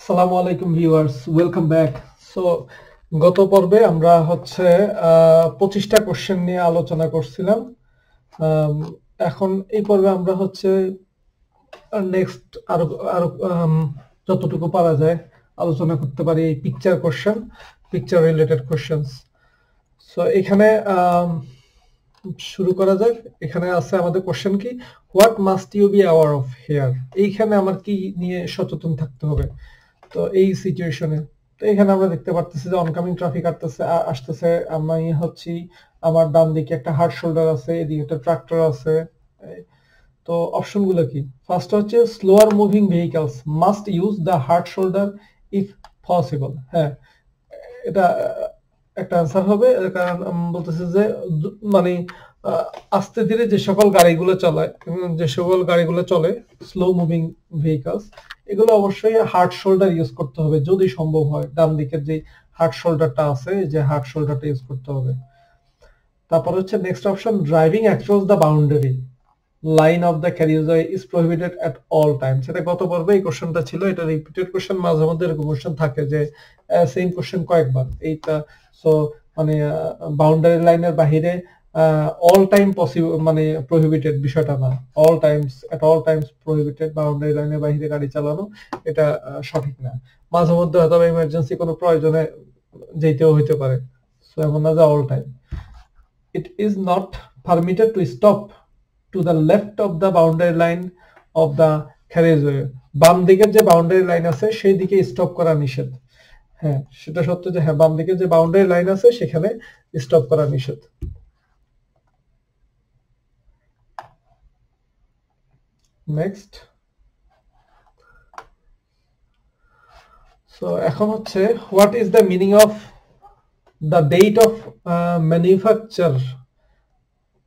আসসালামু আলাইকুম viewers, welcome back. So গত পর্বে আমরা হচ্ছে 25টা কোশ্চেন নিয়ে আলোচনা করছিলাম। এখন এই পর্বে আমরা হচ্ছে নেক্সট আরো আরো যতটুকু পারা যায় আলোচনা করতে পারি এই পিকচার রিলেটেড কোশ্চেনস। সো এখানে শুরু করা যাক। এখানে আছে আমাদের কোশ্চেন কি, what must you be aware of here. এইখানে আমার কি নিয়ে সচেতন থাকতে হবে তো এই সিচুয়েশনে। তো এখানে আমরা দেখতে পারতেছি যে অনকামিং ট্রাফিক আসতেছে। আমি হচ্ছি, আমার ডান দিকে একটা হার্ড শোল্ডার আছে, এদিকে একটা ট্রাক্টর আছে। তো অপশনগুলো কি? ফার্স্ট হচ্ছে slower moving vehicles must use the hard shoulder if possible. হ্যাঁ, এটা একটা আনসার হবে, কারণ বলতেছে যে মানে আস্তে ধীরে যে সকল গাড়িগুলো চলে স্লো মুভিং ভেহিকলস, এগুলো অবশ্যই হার্ড শোল্ডার ইউজ করতে হবে যদি সম্ভব হয়। ডান দিকের যে হার্ড শোল্ডারটা আছে, যে হার্ড শোল্ডারটা ইউজ করতে হবে। তারপর হচ্ছে next option, driving across the boundary line of the carriageway is prohibited at all time. সেটা গত পর্বে এই কোশ্চেনটা ছিল, এটা রিপিটেড কোশ্চেন, মাঝে মধ্যে এরকম কোশ্চেন থাকে যে সেম কোশ্চেন কয়েকবার। এইটা সো মানে বাউন্ডারি লাইনের বাহিরে অল টাইম পসিবল মানে প্রহিবিটেড বিষয়টা না, at all Times prohibited, boundary লাইনের বাহিরে গাড়ি চালানো এটা সঠিক না। মাঝে মধ্যে হয়তো ইমার্জেন্সি কোনো প্রয়োজনে যেতেও হইতে পারে, সো এমন না যে all time. It is not permitted to stop to the left of the boundary line of the carriageway। বাম দিকের যে বাউন্ডারি লাইন আছে সেই দিকে স্টপ করা নিষেধ। হ্যাঁ, সেটা সত্য যে হ্যাঁ, বাম দিকের যে বাউন্ডারি লাইন আছে সেখানে স্টপ করা নিষেধ। নেক্সট, সো এখন হচ্ছে what is the meaning of the date of manufacture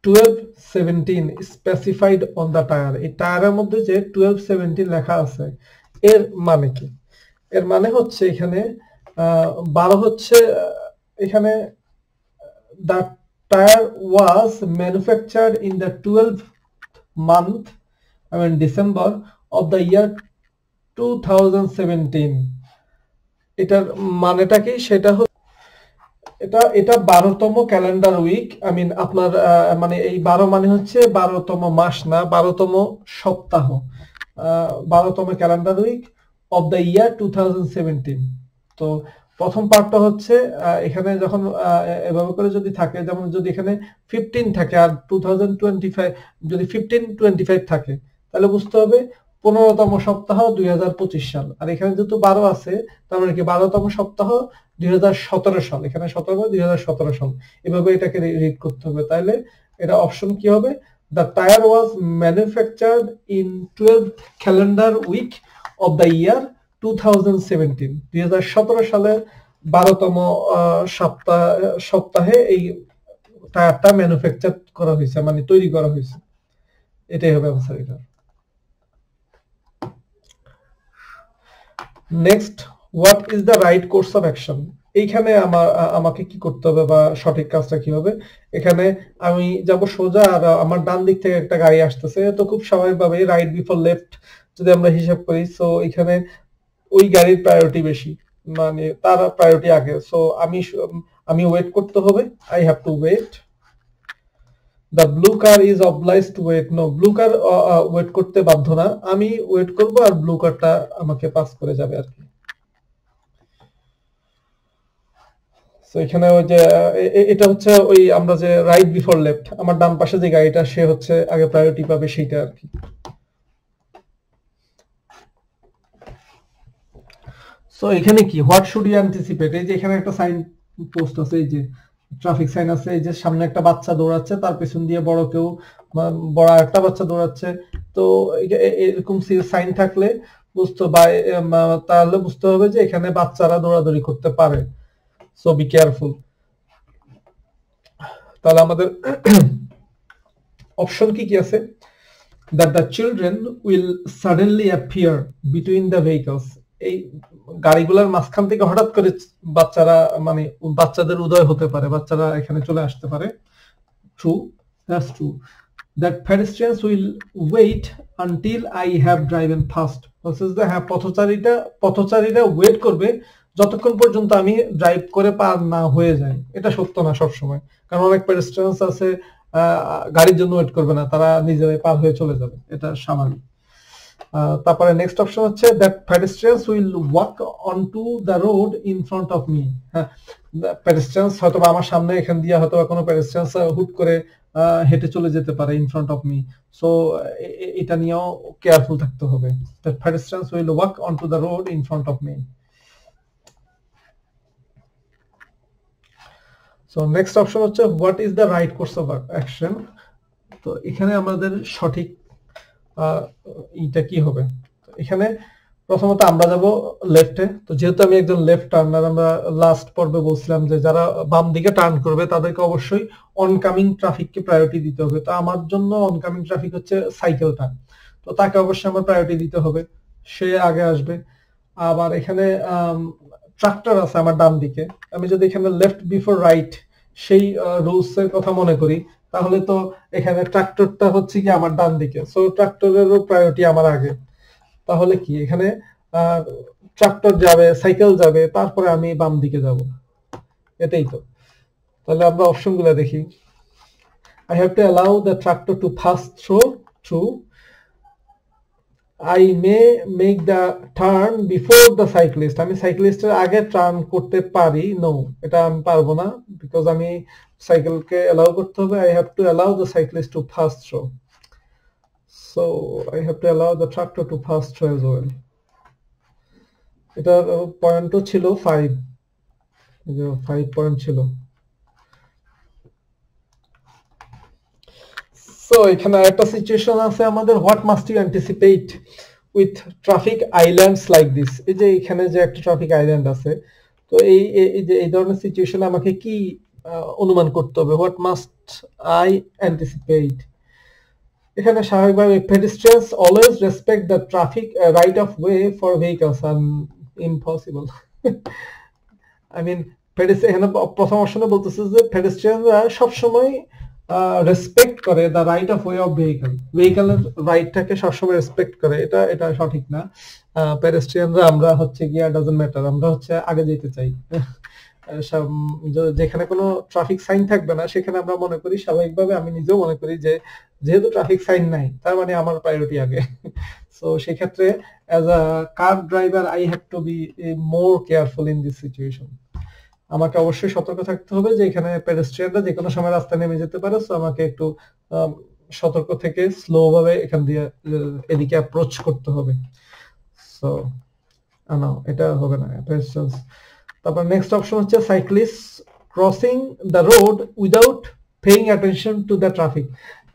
1217 specified on the tyre. এই টায়ারের মধ্যে যে 1217 লেখা আছে এর মানে কি? এর মানে হচ্ছে এখানে 12 হচ্ছে এখানে the tyre was manufactured in the 12th month December of the year 2017। এটার মানেটা কি? সেটা এটা 12তম ক্যালেন্ডার উইক, আপনার মানে এই 12 মানে হচ্ছে 12তম মাস না, 12তম সপ্তাহ, 12তম calendar week of the year 2017। তো প্রথম পার্টটা হচ্ছে এখানে যখন এভাবে করে যদি থাকে, যেমন যদি এখানে 15 থাকে আর 2025 যদি 1525 থাকে, তাহলে বুঝতে হবে 15তম সপ্তাহ 2025 সাল। আর এখানে যেহেতু 12 আছে, তার মানে কি 12তম সপ্তাহ 2017 সাল, এখানে 17 2017 সাল, এভাবে এটাকে রিড করতে হবে। তাহলে এটা অপশন কি হবে? The tyre was manufactured in 12th calendar week of the year 2017। 2017 সালের 12তম সপ্তাহে এই টায়ারটা ম্যানুফ্যাকচার করা হয়েছে, মানে তৈরি করা হয়েছে। এটাই হবে আনসার এটা। Next, what is the right course of action. এইখানে আমাকে কি করতে হবে বা সঠিক কাজটা কি হবে? এখানে আমি যাব সোজা, আর আমার ডান দিক থেকে একটা গাড়ি আসতেছে, তো খুব স্বাভাবিকভাবে রাইট বিফোর লেফট যদি আমরা হিসাব করি, সো এখানে ওই গাড়ির প্রায়োরিটি বেশি, মানে তার প্রায়োরিটি আগে। সো আমি ওয়েট করতে হবে, I have to wait. The blue car is obliged to wait. No, blue car wait করতে বাধ্য না, আমি ওয়েট করব আর ব্লু কারটা আমাকে পাস করে যাবে আর কি। সো এখানে ওই যে এটা হচ্ছে ওই আমরা যে রাইট বিফোর লেফট, আমার ডান পাশে যে গাড়িটা সে হচ্ছে আগে প্রায়োরিটি পাবে, সেইটা আর কি। সো এখানে কি, হোয়াট শুড ইউ অ্যান্টিসিপেট। এই যে এখানে একটা সাইন পোস্ট আছে, এই যে ট্রাফিক সাইন আছে, এই যে সামনে একটা বাচ্চা দৌড়াচ্ছে, তার পেছন দিয়ে বড় একটা বাচ্চা দৌড়াচ্ছে। তো এরকম সাইন থাকলে তাহলে বুঝতে হবে যে এখানে বাচ্চারা দৌড়াদৌড়ি করতে পারে, সো বি কেয়ারফুল। তাহলে আমাদের অপশন কি আছে? that the children will suddenly appear between the vehicles। এই গাড়িগুলোর মাঝখান থেকে হঠাৎ করে বাচ্চাদের উদয় হতে পারে, বাচ্চারা এখানে চলে আসতে পারে। True, that's true. that pedestrians will wait until I have driven fast বলছে যে হ্যাঁ পথচারীরা ওয়েট করবে যতক্ষণ পর্যন্ত আমি ড্রাইভ করে পার না হয়ে যাই। এটা সত্য না সব সময়, কারণ অনেক পেডেস্ট্রিয়ানস আছে গাড়ির জন্য ওয়েট করবে না, তারা নিজেরাই পার হয়ে চলে যাবে, এটা স্বাভাবিক। তারপরে নেক্সট অপশন হচ্ছে that pedestrians will walk onto the road in front of me। হ্যাঁ, pedestrians হয়তো আমার সামনে এখান দিয়ে হয়তো কোনো pedestrians হুট করে হেঁটে চলে যেতে পারে in front of me, so এটা নিয়েও কেয়ারফুল থাকতে হবে। that pedestrians will walk onto the road in front of me। So next option হচ্ছে what is the right course of action। তো এখানে আমাদের সঠিক এটা কি হবে, এখানে প্রথমত আমরা যাব লেফটে। তো যেহেতু আমি একজন লেফট টার্নার, আমরা লাস্ট পর্বে বলছিলাম যে যারা বাম দিকে টার্ন করবে তাদেরকে অবশ্যই অনকামিং ট্রাফিককে প্রায়োরিটি দিতে হবে। তো আমার জন্য অনকামিং ট্রাফিক হচ্ছে সাইকেল টার্ন, তো তাকে অবশ্যই আমার প্রায়োরিটি দিতে হবে, সে আগে আসবে। আবার এখানে ট্রাক্টর আছে আমার ডান দিকে, আমি যদি এখানে লেফট বিফোর রাইট সেই রুলস এর কথা মনে করি, তাহলে তো এখানে ট্রাক্টরটা হচ্ছে কি আমার ডান দিকে, সো ট্রাক্টরেরও প্রায়োরিটি আমার আগে। তাহলে কি এখানে ট্রাক্টর যাবে, সাইকেল যাবে, তারপরে আমি বাম দিকে যাব, এটাই তো। তাহলে আমরা অপশনগুলো দেখি। I have to allow the tractor to pass through. True. I may make the turn before the cyclist. আমি সাইক্লিস্টের আগে টার্ন করতে পারি। নো, এটা আমি পারবো না, বিকজ আমি সাইকেলকে অ্যালাউ করতে হবে। I have to allow the cyclist to pass through. So I have to allow the tractor to pass through as well. এটার পয়েন্টও ছিল 5, 5 পয়েন্ট ছিল। সো এখানে একটা সিচুয়েশন আছে আমাদের, what must you anticipate with traffic islands like this. এই যে এখানে যে একটা ট্রাফিক আইল্যান্ড আছে, তো এই ধরনের সিচুয়েশনে আমাকে কি অনুমান করতে হবে, হোয়াট মাস্ট আই অ্যান্টিসিপেট। এখানে স্বাভাবিকভাবে pedestrians always respect the traffic right of way for vehicles and impossible। I mean এখানে প্রথম অপশনে বলতেছে যে পেডেস্ট্রিয়ানরা সবসময় রেসপেক্ট করে the right of way of ভেহিকলের রাইটটাকে সবসময় রেসপেক্ট করে, এটা সঠিক না। পেডেস্ট্রিয়ানরা আমরা হচ্ছে গিয়া ডাজন্ট ম্যাটার, আমরা হচ্ছে আগে যেতে চাই। যেখানে কোনো ট্রাফিক সাইন থাকবে না সেখানে আমরা মনে করি, স্বাভাবিকভাবে আমি নিজেও মনে করি যে যেহেতু ট্রাফিক সাইন নাই তার মানে আমার প্রায়োরিটি আগে। সো সেক্ষেত্রে as a car driver I have two be more careful in this situation. আমাকে অবশ্যই সতর্ক থাকতে হবে যে এখানে পেডেস্ট্রিয়ানরা যে কোনো সময় রাস্তায় নেমে যেতে পারে, সো আমাকে একটু সতর্ক থেকে স্লো ভাবে এখান দিয়ে এদিকে অ্যাপ্রোচ করতে হবে। সো না, এটা হবে না। তারপর নেক্সট অপশন হচ্ছে cyclist crossing the road without paying attention to the traffic.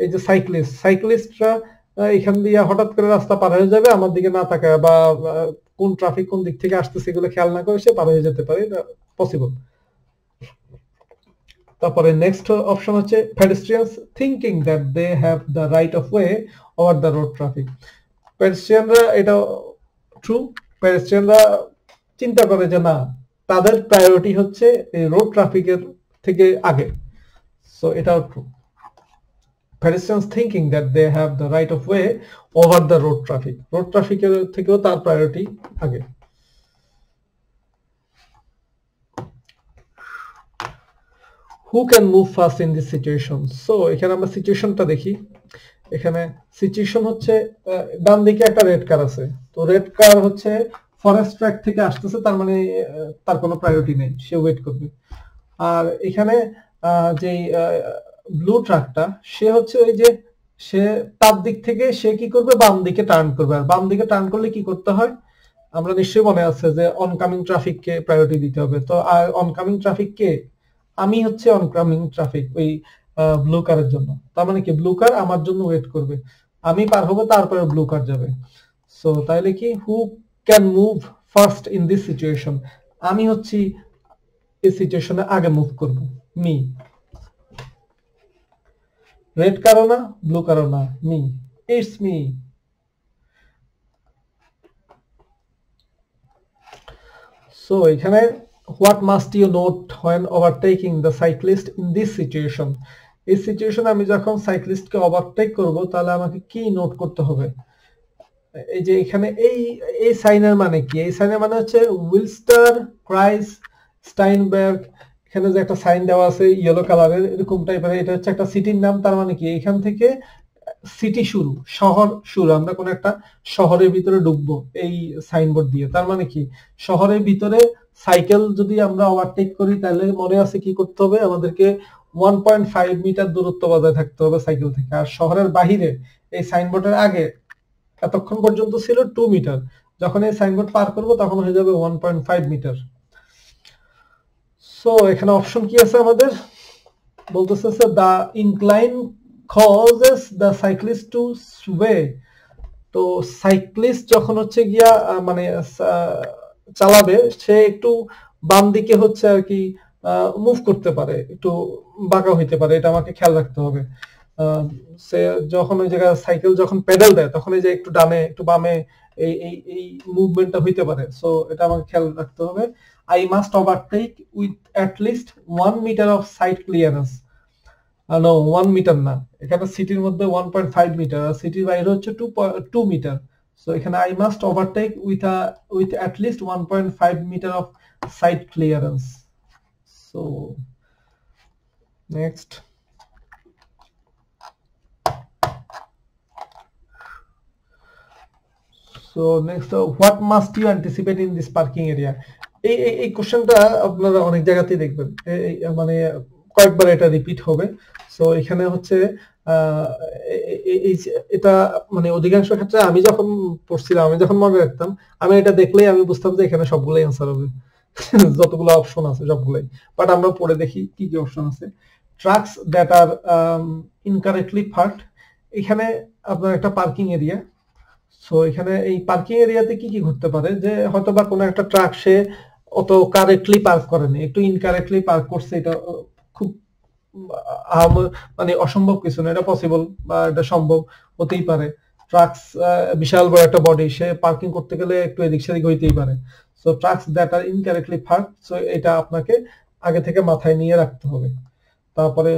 এই যে সাইক্লিস্টরা এখান দিয়ে হঠাৎ করে রাস্তা পার হয়ে যাবে আমার দিকে না তাকায়, বা কোন ট্রাফিক কোন দিক থেকে আসতেছে এগুলো খেয়াল না করে সে পার হয়ে যেতে পারে, এটা পসিবল। তারপরে নেক্সট অপশন হচ্ছে pedestrians thinking that they have the right of way over the road traffic। পেডেস্ট্রিয়ানরা, এটা ট্রু, পেডেস্ট্রিয়ানরা চিন্তা করে যে না, তাদের প্রায়োরিটি হচ্ছে এই রোড ট্রাফিকের থেকে আগে, সো এটাও true. pedestrians thinking that they have the right of way over the road traffic, road ট্রাফিকের থেকেও তার প্রায়োরিটি আগে। who can move fast in this situation। So এখানে আমরা সিচুয়েশনটা দেখি। এখানে সিচুয়েশন হচ্ছে ডান দিকে একটা রেড কার আছে, তো রেড কার হচ্ছে ফরেস্ট ট্র্যাক থেকে আসতেছে, তার মানে তার কোনো প্রায়োরিটি নেই, সে ওয়েট করবে। আর এখানে যে ব্লু ট্রাকটা, সে হচ্ছে ওই যে সে তার দিক থেকে সে কি করবে, বাম দিকে টার্ন করবে। আর বাম দিকে টার্ন করলে কি করতে হয়, আমরা নিশ্চয়ই মনে আছে যে অনকামিং ট্রাফিককে প্রায়োরিটি দিতে হবে। তো আর অনকামিং ট্রাফিক কে, আমি হচ্ছে অনকামিং ট্রাফিক ওই ব্লু কারের জন্য। তার মানে কি ব্লু কার আমার জন্য ওয়েট করবে, আমি পার হবো, তারপরে ব্লু কার যাবে। সো তাইলে কি who can move first in this situation, আমি হচ্ছি এই সিচুয়েশনে আগে মুভ করব, মি। রেড কারও না, ব্লু কারও না, মি, ইটস মি। সো এখানে what must you note when overtaking the cyclist in this situation। এই সিচুয়েশনে আমি যখন সাইক্লিস্টকে ওভারটেক করব তাহলে আমাকে কি নোট করতে হবে? এই যে এখানে এই এই সাইনের মানে কি? এই সাইনের মানে হচ্ছে উইলস্টার, ক্রাইস, স্টাইনবার্গ। এখানে যে একটা সাইন দেওয়া আছে ইয়েলো কালারের এরকম টাইপের, এটা হচ্ছে একটা সিটির নাম। তার মানে কি এখান থেকে সিটি শুরু, শহর শুরু, আমরা কোন একটা শহরের ভিতরে ঢুকবো এই সাইনবোর্ড দিয়ে। তার মানে কি শহরের ভিতরে সাইকেল যদি আমরা ওভারটেক করি তাহলে মনে আছে কি করতে হবে? আমাদেরকে 1.5 মিটার দূরত্ব বজায় থাকতে হবে সাইকেল থেকে। আর শহরের বাহিরে এই সাইনবোর্ডের আগে এতক্ষণ পর্যন্ত ছিল 2 মিটার, যখন এই সাইনবোর্ড পার করব তখন হয়ে যাবে 1.5 মিটার। সো এখানে অপশন কি আছে আমাদের? বলতেছে the incline causes the cyclist to sway। তো সাইক্লিস্ট যখন হচ্ছে গিয়া মানে চালাবে সে একটু বাম দিকে হচ্ছে আর কি মুভ করতে পারে, একটু বাঁকা হইতে পারে, এটা আমাকে খেয়াল রাখতে হবে। সে যখন ওই জায়গায় সাইকেল যখন পেডাল দেয় তখন এই যে একটু ডানে একটু বামে এই এই এই মুভমেন্টটা হইতে পারে। সো এটা আমাকে খেয়াল রাখতে হবে। I must overtake with at least 1 metre of side clearance. No, 1 metre না, এখানে সিটির মধ্যে 1.5 মিটার আর সিটির বাইরে হচ্ছে 2 মিটার। সো এখানে I must overtake with at least 1.5 metre of side clearance. So next, so next, what must you anticipate in this parking area? এই কোশ্চেনটা আপনারা অনেক জায়গাতেই দেখবেন, মানে কয়েকবার এটা রিপিট হবে। সো এখানে হচ্ছে এটা মানে অধিকাংশ ক্ষেত্রে আমি যখন পড়ছিলাম, আমি যখন মনে রাখতাম, আমি এটা দেখলেই আমি বুঝতাম যে এখানে সবগুলোই অ্যান্সার হবে যতগুলো অপশন আছে সবগুলোই। বাট আমরা পড়ে দেখি কি কি অপশন আছে। Trucks that are incorrectly parked, এখানে আপনার একটা পার্কিং এরিয়া। সো এখানে এই পার্কিং এরিয়াতে কি কি ঘটতে পারে? যে হয়তো বা কোনো একটা ট্রাক সে অত কারেক্টলি পার্ক করেনি, একটু ইনকারেক্টলি পার্ক করছে। এটা খুব মানে অসম্ভব কিছু না, এটা পসিবল বা এটা সম্ভব হতেই পারে। ট্রাকস বিশাল বড় একটা বডি, সে পার্কিং করতে গেলে একটু এদিক সেদিক হইতেই পারে। So trucks that are incorrectly park, so এটা আপনাকে আগে থেকে মাথায় নিয়ে রাখতে হবে। তারপরে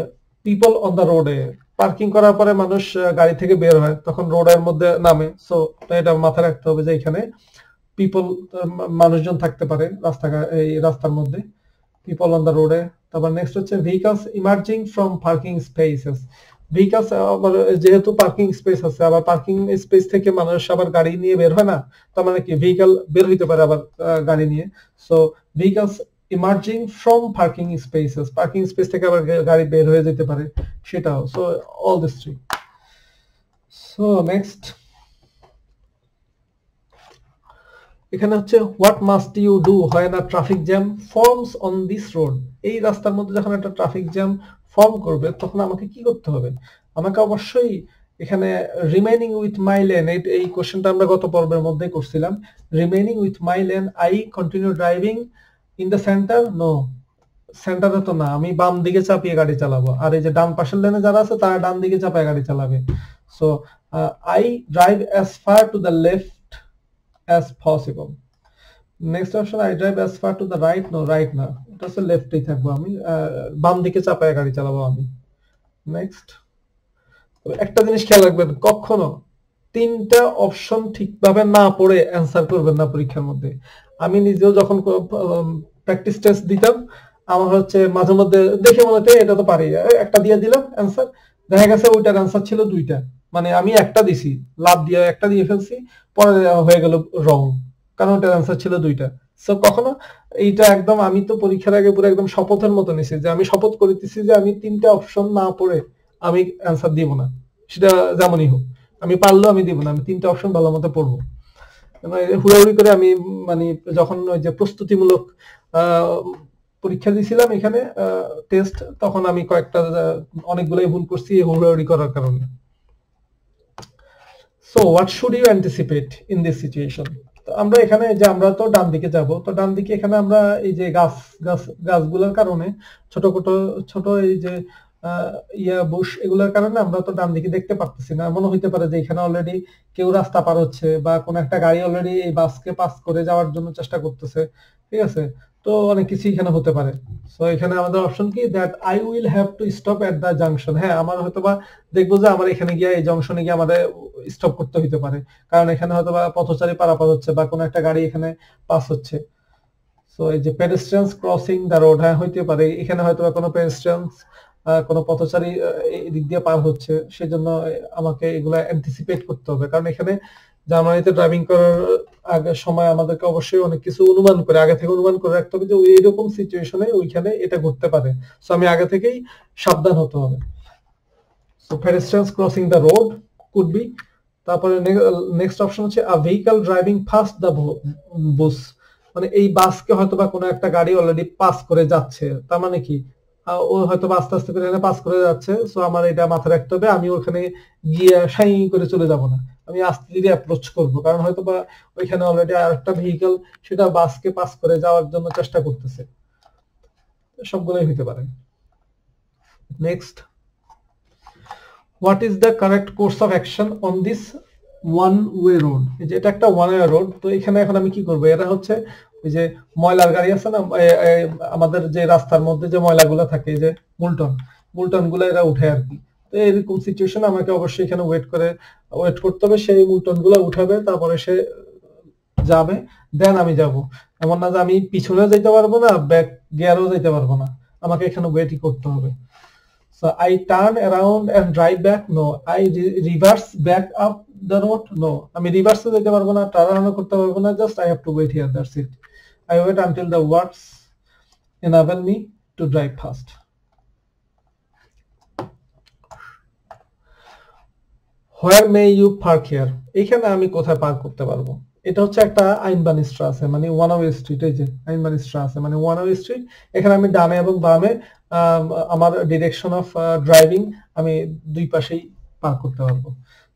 পিপল অন দ্য রোডে, পার্কিং করার পরে মানুষ গাড়ি থেকে বের হয় তখন রোডের মধ্যে নামে। সো এটা মাথায় রাখতে হবে যে এখানে পিপল মানুষজন থাকতে পারে এই রাস্তার মধ্যে, পিপল অন দ্য রোডে। তারপর নেক্সট হচ্ছে vehicles emerging from parking spaces. Vehicles আবার যেহেতু পার্কিং স্পেস আছে, আবার পার্কিং স্পেস থেকে মানুষ আবার গাড়ি নিয়ে বের হয় না, তার মানে কি ভেহিকল বের হইতে পারে আবার গাড়ি নিয়ে। So vehicles emerging from parking spaces, parking space থেকে আবার গাড়ি বের হয়ে যেতে পারে সেটাও। So all this three. So next, এখানে হচ্ছে হোয়াট মাস্ট ইউ ডু হয় না traffic jam forms on this road. এই রাস্তার মধ্যে যখন একটা ট্রাফিক জ্যাম ফর্ম করবে তখন আমাকে কি করতে হবে? আমাকে অবশ্যই এখানে রিমেইনিং উইথ মাই লেন, এই কোশ্চেনটা আমরা গত পর্বের মধ্যে করছিলাম। Remaining with my lane, I continue driving in the centre. No, সেন্টারে তো না, আমি বাম দিকে চাপিয়ে গাড়ি চালাবো, আর এই যে ডান পাশের লেনে যারা আছে তারা ডান দিকে চাপিয়ে গাড়ি চালাবে। So I drive as far to the left as possible. Next option, I drive as far to the right. No, right না, এটা হচ্ছে লেফটেই থাকবো, আমি বাম দিকে চাপায় গাড়ি চালাবো আমি। নেক্সট, একটা জিনিস খেয়াল রাখবেন, কখনো তিনটা অপশন ঠিকভাবে না পড়ে অ্যান্সার করবেন না পরীক্ষার মধ্যে। আমি নিজেও যখন প্র্যাকটিস টেস্ট দিতাম, আমার হচ্ছে মাঝে মধ্যে দেখে মনে হতো এটা তো পারি, একটা দিয়ে দিলাম অ্যান্সার, দেখা গেছে ওইটার অ্যান্সার ছিল দুইটা, মানে আমি একটা দিছি, লাভ দিয়ে একটা দিয়ে ফেলছি, পরে হয়ে গেল রং, কারণ ওটার অ্যান্সার ছিল দুইটা। সো কখনো এইটা একদম, আমি তো পরীক্ষার আগে পুরো একদম শপথের মতো নিছি যে আমি শপথ করিতেছি যে আমি তিনটা অপশন না পড়ে আমি অ্যান্সার দিব না, সেটা যেমনই হোক, আমি পারলেও আমি দিব না, আমি তিনটা অপশন ভালো মতো পড়বো। হুড়াহুড়ি করে আমি মানে যখন ওই যে প্রস্তুতিমূলক পরীক্ষা দিয়েছিলাম এখানে টেস্ট, তখন আমি কয়েকটা অনেকগুলোই ভুল করছি হুড়াহুড়ি করার কারণে। So what should you anticipate in this situation? তো আমরা এখানে যে আমরা তো ডান দিকে যাব, তো ডান দিকে এখানে আমরা এই যে গাছগুলোর কারণে ছোট ছোট এই যে বুশ, এগুলোর কারণে আমরা তো ডান দিকে দেখতে পারতেছি না। এমনও হইতে পারে যে এখানে অলরেডি কেউ রাস্তা পার হচ্ছে বা কোন একটা গাড়ি অলরেডি এই বাসকে পাস করে যাওয়ার জন্য চেষ্টা করতেছে, ঠিক আছে? তো অনেক কিছু এখানে হতে পারে। সো এখানে আমাদের অপশন কি, that I will have to stop at the junction. হ্যাঁ, আমার হয়তোবা দেখবো যে আমার এখানে গিয়ে এই জংশনে গিয়ে আমাদের স্টপ করতে হইতে পারে, কারণ এখানে হয়তোবা পথচারী পারাপার হচ্ছে বা কোনো একটা গাড়ি এখানে পাস হচ্ছে। সো এই যে পেডেস্ট্রিয়ানস ক্রসিং দ্য রোড, হ্যাঁ হইতে পারে এখানে হয়তোবা কোনো পেডেস্ট্রিয়ানস কোনো পথচারী এই দিক দিয়ে পার হচ্ছে, সেজন্য আমাকে এগুলা অ্যান্টিসিপেট করতে হবে, কারণ এখানে জার্মানিতে ড্রাইভিং করার আগের সময় আমাদেরকে অবশ্যই অনেক কিছু অনুমান করে আগে থেকে অনুমান করে রাখতে হবে যে এইরকম সিচুয়েশনে ওইখানে এটা ঘটতে পারে। সো আমি আগে থেকেই সাবধান হতে হবে। So pedestrians crossing the road could be. তারপরে নেক্সট অপশন হচ্ছে a vehicle driving past the bus, মানে এই বাসকে হয়তোবা কোনো একটা গাড়ি অলরেডি পাস করে যাচ্ছে, তার মানে কি ও হয়তো আস্তে আস্তে করে পাস করে যাচ্ছে। সো আমার এটা মাথায় রাখতে হবে, আমি ওখানে গিয়ে সাই করে চলে যাব না, আমি আস্তে ধীরে অ্যাপ্রোচ করব, কারণ হয়তোবা ওইখানে অলরেডি আরেকটা ভেহিকল সেটা বাসকে পাস করে যাওয়ার জন্য চেষ্টা করতেছে। সবগুলোই হতে পারে। Next, what is the correct course of action on this one way road. এটা একটা ওয়ান ওয়ে রোড, তো এখানে এখন আমি কি করবো, এটা হচ্ছে ওই যে ময়লার গাড়ি আছে না, আমাদের যে রাস্তার মধ্যে যে ময়লাগুলো থাকে, যে মুলটন গুলো এরা উঠে আর কি। তো এরকম সিচুয়েশন আমাকে অবশ্যই এখানে ওয়েট করতে হবে, সেই মুলটন গুলো উঠাবে, তারপরে সে যাবে, দেন আমি যাব। এমন না যে আমি পিছনে যাইতে পারবো না, ব্যাক গিয়ারও যাইতে পারবো না, আমাকে এখানে ওয়েটই করতে হবে। So I turn around and drive back. No. I reverse back up the road. No. আমি রিভার্সে যেতে পারবো না, টার্ন অন করতে পারবো না, just I have to wait here. That's it. I wait until the words enable me to drive fast. Where may you park here? এখানে আমি কোথায় পার্ক করতে পারবো? এটা হচ্ছে একটা আইনবান স্ট্রাসে, মানে ওয়ান ওয়ে স্ট্রিট। এই যে আইনবান স্ট্রাসে মানে ওয়ান ওয়ে স্ট্রিট, এখানে আমি ডানে এবং বামে আমার ডিরেকশন অফ ড্রাইভিং আমি দুই পাশেই পার্ক করতে পারবো।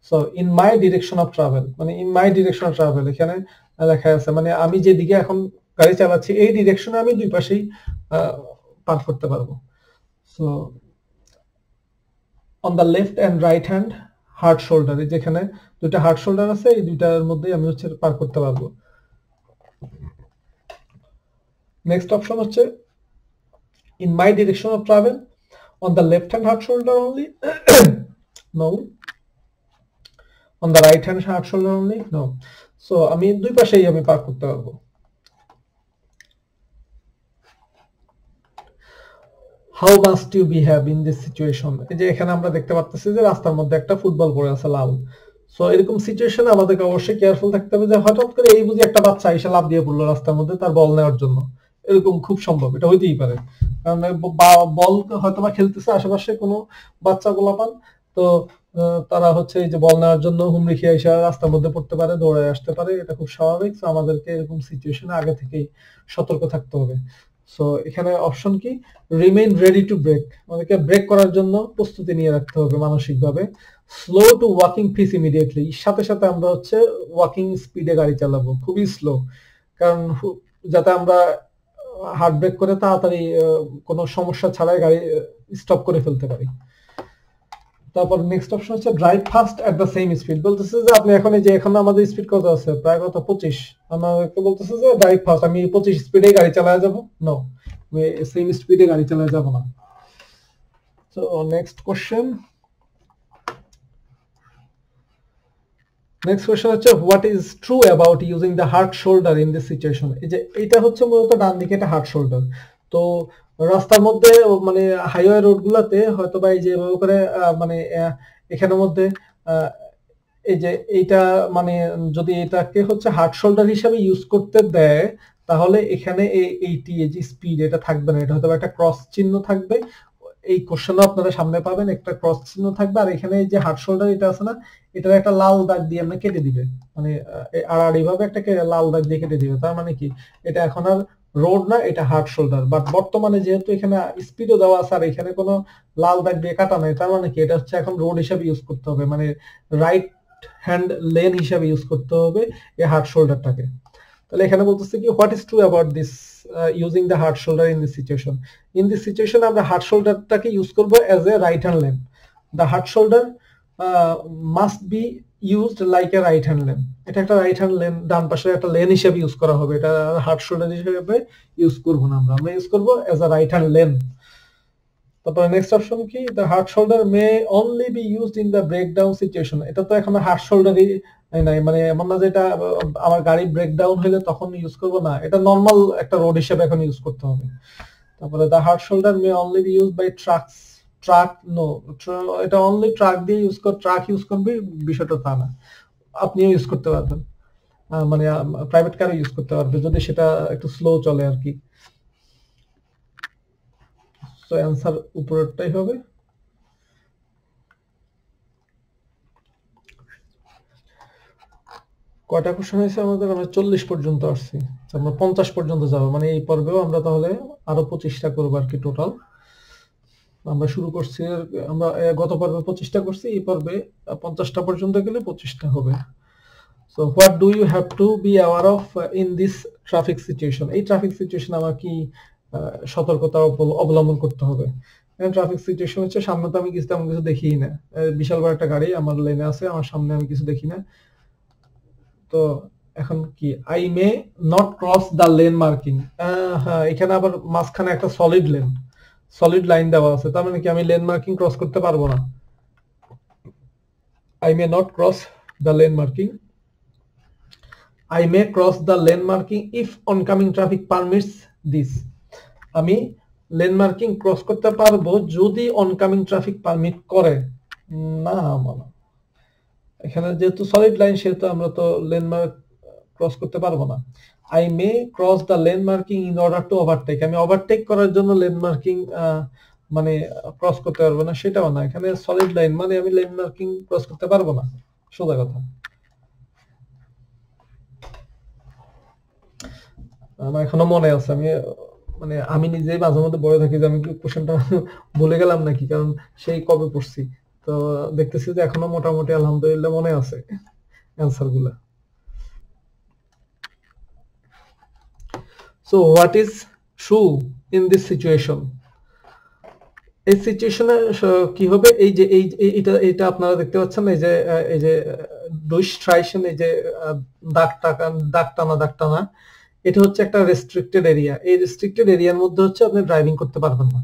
So in my direction of travel, মানে in my direction of travel এখানে লেখা আছে, মানে আমি যেদিকে এখন গাড়ি চালাচ্ছি এই ডিরেকশনে আমি দুই পাশেই পার্ক করতে পারবো। So on the left and right hand hard shoulder, যেখানে দুইটা হার্ড শোল্ডার আছে এই দুইটার মধ্যেই আমি হচ্ছে পার করতে পারবো। নেক্সট অপশন হচ্ছে in my direction of travel on the left hand hard shoulder only. No. On the right hand hard shoulder only. No. So আমি দুই পাশেই আমি পার করতে পারবো। How must you behave in this situation? এই যে এখানে আমরা দেখতে পাচ্ছি যে রাস্তার মধ্যে একটা ফুটবল পড়ে আছে লাল। সো এরকম সিচুয়েশনে আমাদেরকে অবশ্যই কেয়ারফুল থাকতে হবে, যে হঠাৎ করে এই বুঝি একটা বাচ্চা এসে লাফ দিয়ে পড়লো রাস্তার মধ্যে তার বল নেওয়ার জন্য, এরকম খুব সম্ভব, এটা হইতেই পারে, কারণ বল হয়তো বা খেলতেছে আশেপাশে কোনো বাচ্চা গোলাপান, তো তারা হচ্ছে এই যে বল নেওয়ার জন্য হুমড়ি খেয়ে এসে রাস্তার মধ্যে পড়তে পারে, দৌড়ে আসতে পারে, এটা খুব স্বাভাবিক। তো আমাদেরকে এরকম সিচুয়েশনে আগে থেকেই সতর্ক থাকতে হবে। সো এখানে অপশন কি, রিমেইন রেডি টু ব্রেক, আমাদেরকে ব্রেক করার জন্য প্রস্তুতি নিয়ে রাখতে হবে মানসিকভাবে। Slow two walking piece immediately, সাথে সাথে আমরা হচ্ছে ওয়াকিং স্পিডে গাড়ি চালাবো, খুবই স্লো, কারণ যাতে আমরা হার্ড ব্রেক করে তাড়াতাড়ি কোনো সমস্যা ছাড়াই গাড়ি স্টপ করে ফেলতে পারি। তারপর নেক্সট অপশন হচ্ছে drive fast at the same speed, বলতেছে যে আপনি এখন এই যে এখন আমাদের স্পিড কত আছে, প্রায় কত 25, আমাকে বলতেছে যে ড্রাইভ ফাস্ট, আমি 25 স্পিডে গাড়ি চালায় যাব। নো, আমি সেম স্পিডে গাড়ি চালায় যাব না। So next question, next question হচ্ছে what is true about using the hard shoulder in this situation. এই যে এটা হচ্ছে মূলত ডান দিকে এটা হার্ড শোল্ডার। তো রাস্তার মধ্যে মানে হাইওয়ে রোড গুলাতে হয়তো বা এই যে এভাবে করে মানে এখানের মধ্যে এই যে এইটা মানে যদি এটাকে হচ্ছে হার্ড শোল্ডার হিসেবে ইউজ করতে দেয়, তাহলে এখানে এইটি এই যে স্পিড এটা থাকবে না, এটা হয়তো একটা ক্রস চিহ্ন থাকবে। এই কোশ্চেনও আপনারা সামনে পাবেন, একটা ক্রস চিহ্ন থাকবে, আর এখানে যে হার্ড শোল্ডার এটা আছে না, এটার একটা লাল দাগ দিয়ে আপনি কেটে দিবে, মানে আর এইভাবে একটা লাল দাগ দিয়ে কেটে দিবে। তার মানে কি, এটা এখন আর রোড না, এটা হার্ড শোল্ডার। বাট বর্তমানে যেহেতু এখানে স্পিডও দেওয়া আছে আর এখানে কোনো লাল দাগ দিয়ে কাটা নাই, তার মানে কি এটা হচ্ছে এখন রোড হিসাবে ইউজ করতে হবে, মানে রাইট হ্যান্ড লেন হিসাবে ইউজ করতে হবে এই হার্ড শোল্ডারটাকে। তাহলে এখানে বলতেছে কি, what is true about this using the hard shoulder in this situation. In this situation আমরা হার্ড শোল্ডারটাকে ইউজ করব as a right hand lane. The hard shoulder must be used like a right hand lane. এটা একটা right hand lane, ডান পাশের একটা lane হিসেবে use করা হবে, এটা হার্ড শোল্ডার হিসেবে ইউজ করবো না, আমরা ইউজ করবো as a right hand lane. তারপরে নেক্সট অপশন কি, the hard shoulder may only be used in the breakdown situation. এটা তো এখন হার্ড শোল্ডারই নাই, মানে এমন না যেটা আমার গাড়ি ব্রেকডাউন হলে তখন ইউজ করবো না, এটা নর্মাল একটা রোড হিসেবে এখন ইউজ করতে হবে। তারপরে the hard shoulder may only be use by truck no, এটা অনলি ট্রাক দিয়ে ট্রাক ইউজ করবে বিষয়টা তা না, আপনিও ইউজ করতে পারবেন, মানে প্রাইভেট কারও ইউজ করতে পারবে যদি সেটা একটু স্লো চলে আর কি। তো অ্যান্সার উপরেরটাই হবে। কয়টা কোশ্চেন হয়েছে আমাদের? আমরা 40 পর্যন্ত আসছি, আমরা 50 পর্যন্ত যাবো, মানে এই পর্বেও আমরা তাহলে আরো 25টা করবো আর কি টোটাল। আমরা শুরু করছি, আমরা গত পর্বে 25টা করছি, এই পর্বে 50টা পর্যন্ত গেলে 25টা হবে। So what do you have to be aware of in this traffic situation? এই ট্রাফিক সিচুয়েশন আমার কি সতর্কতা অবলম্বন করতে হবে? ট্রাফিক সিচুয়েশন হচ্ছে সামনে তো আমি তেমন কিছু দেখিই না, বিশাল বড় একটা গাড়ি আমার লেনে আছে, আমার সামনে আমি কিছু দেখি না, তো এখন কি I may not cross the lane marking. হ্যাঁ, এখানে আবার মাঝখানে একটা সলিড লাইন দেওয়া আছে, তার মানে কি আমি লেন মার্কিং ক্রস করতে পারবো না। I may not cross the lane marking, I may cross the lane marking if oncoming traffic permits this. আমি লেন মার্কিং ক্রস করতে পারবো যদি অনকামিং ট্রাফিক পারমিট করে। না মানে এখানে যেহেতু সলিড লাইন সেহেতু আমরা তো লেন মার্ক ক্রস করতে পারবো না। I may cross the lane marking in order to overtake, আমি ওভারটেক করার জন্য লেন মার্কিং মানে ক্রস করতে পারবো না, সেটাও না, এখানে সলিড লাইন মানে আমি লেন মার্কিং ক্রস করতে পারবো না, সোজা কথা। আমার এখনো মনে আছে, আমি নিজেই মাঝে মধ্যে বলে থাকি যে আমি কোশ্চেনটা ভুলে গেলাম নাকি, কারণ সেই কবে পড়ছি, তো দেখতেছি যে এখনো মোটামুটি আলহামদুলিল্লাহ মনে আছে অ্যান্সার গুলা। So what is true in this situation? এই সিচুয়েশনে কি হবে, এই যে এটা আপনারা দেখতে পাচ্ছেন, এই যে দুইস্ট্রাইশন, এই যে দাগ টানা, এটা হচ্ছে একটা রেস্ট্রিক্টেড এরিয়া, এই রেস্ট্রিক্টেড এরিয়ার মধ্যে হচ্ছে আপনি ড্রাইভিং করতে পারবেন না।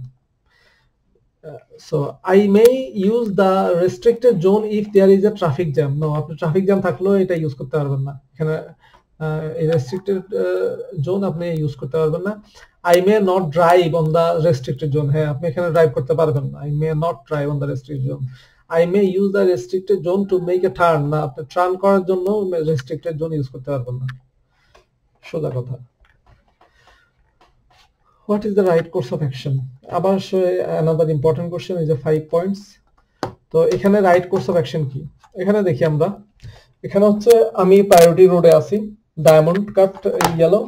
So I may use the restricted zone if there is a traffic jam. No, আপনি ট্রাফিক জ্যাম থাকলেও এটা ইউজ করতে পারবেন না, এখানে এই রেস্ট্রিক্টেড জোন আপনি ইউজ করতে পারবেন না। I may not drive on the restricted zone, হ্যাঁ আপনি এখানে ড্রাইভ করতে পারবেন না, I may not drive on the restricted zone. I may use the restricted zone to make a turn, না আপনি টার্ন করার জন্য রেস্ট্রিক্টেড জোন ইউজ করতে পারবেন না, সোজা কথা। What is the right course of action? আবার another important question is a 5 points. তো এখানে রাইট কোর্স অফ অ্যাকশন কি, এখানে দেখি আমরা, এখানে হচ্ছে আমি প্রায়োরিটি রোডে আছি, ডায়মন্ড কাট ইয়েলো,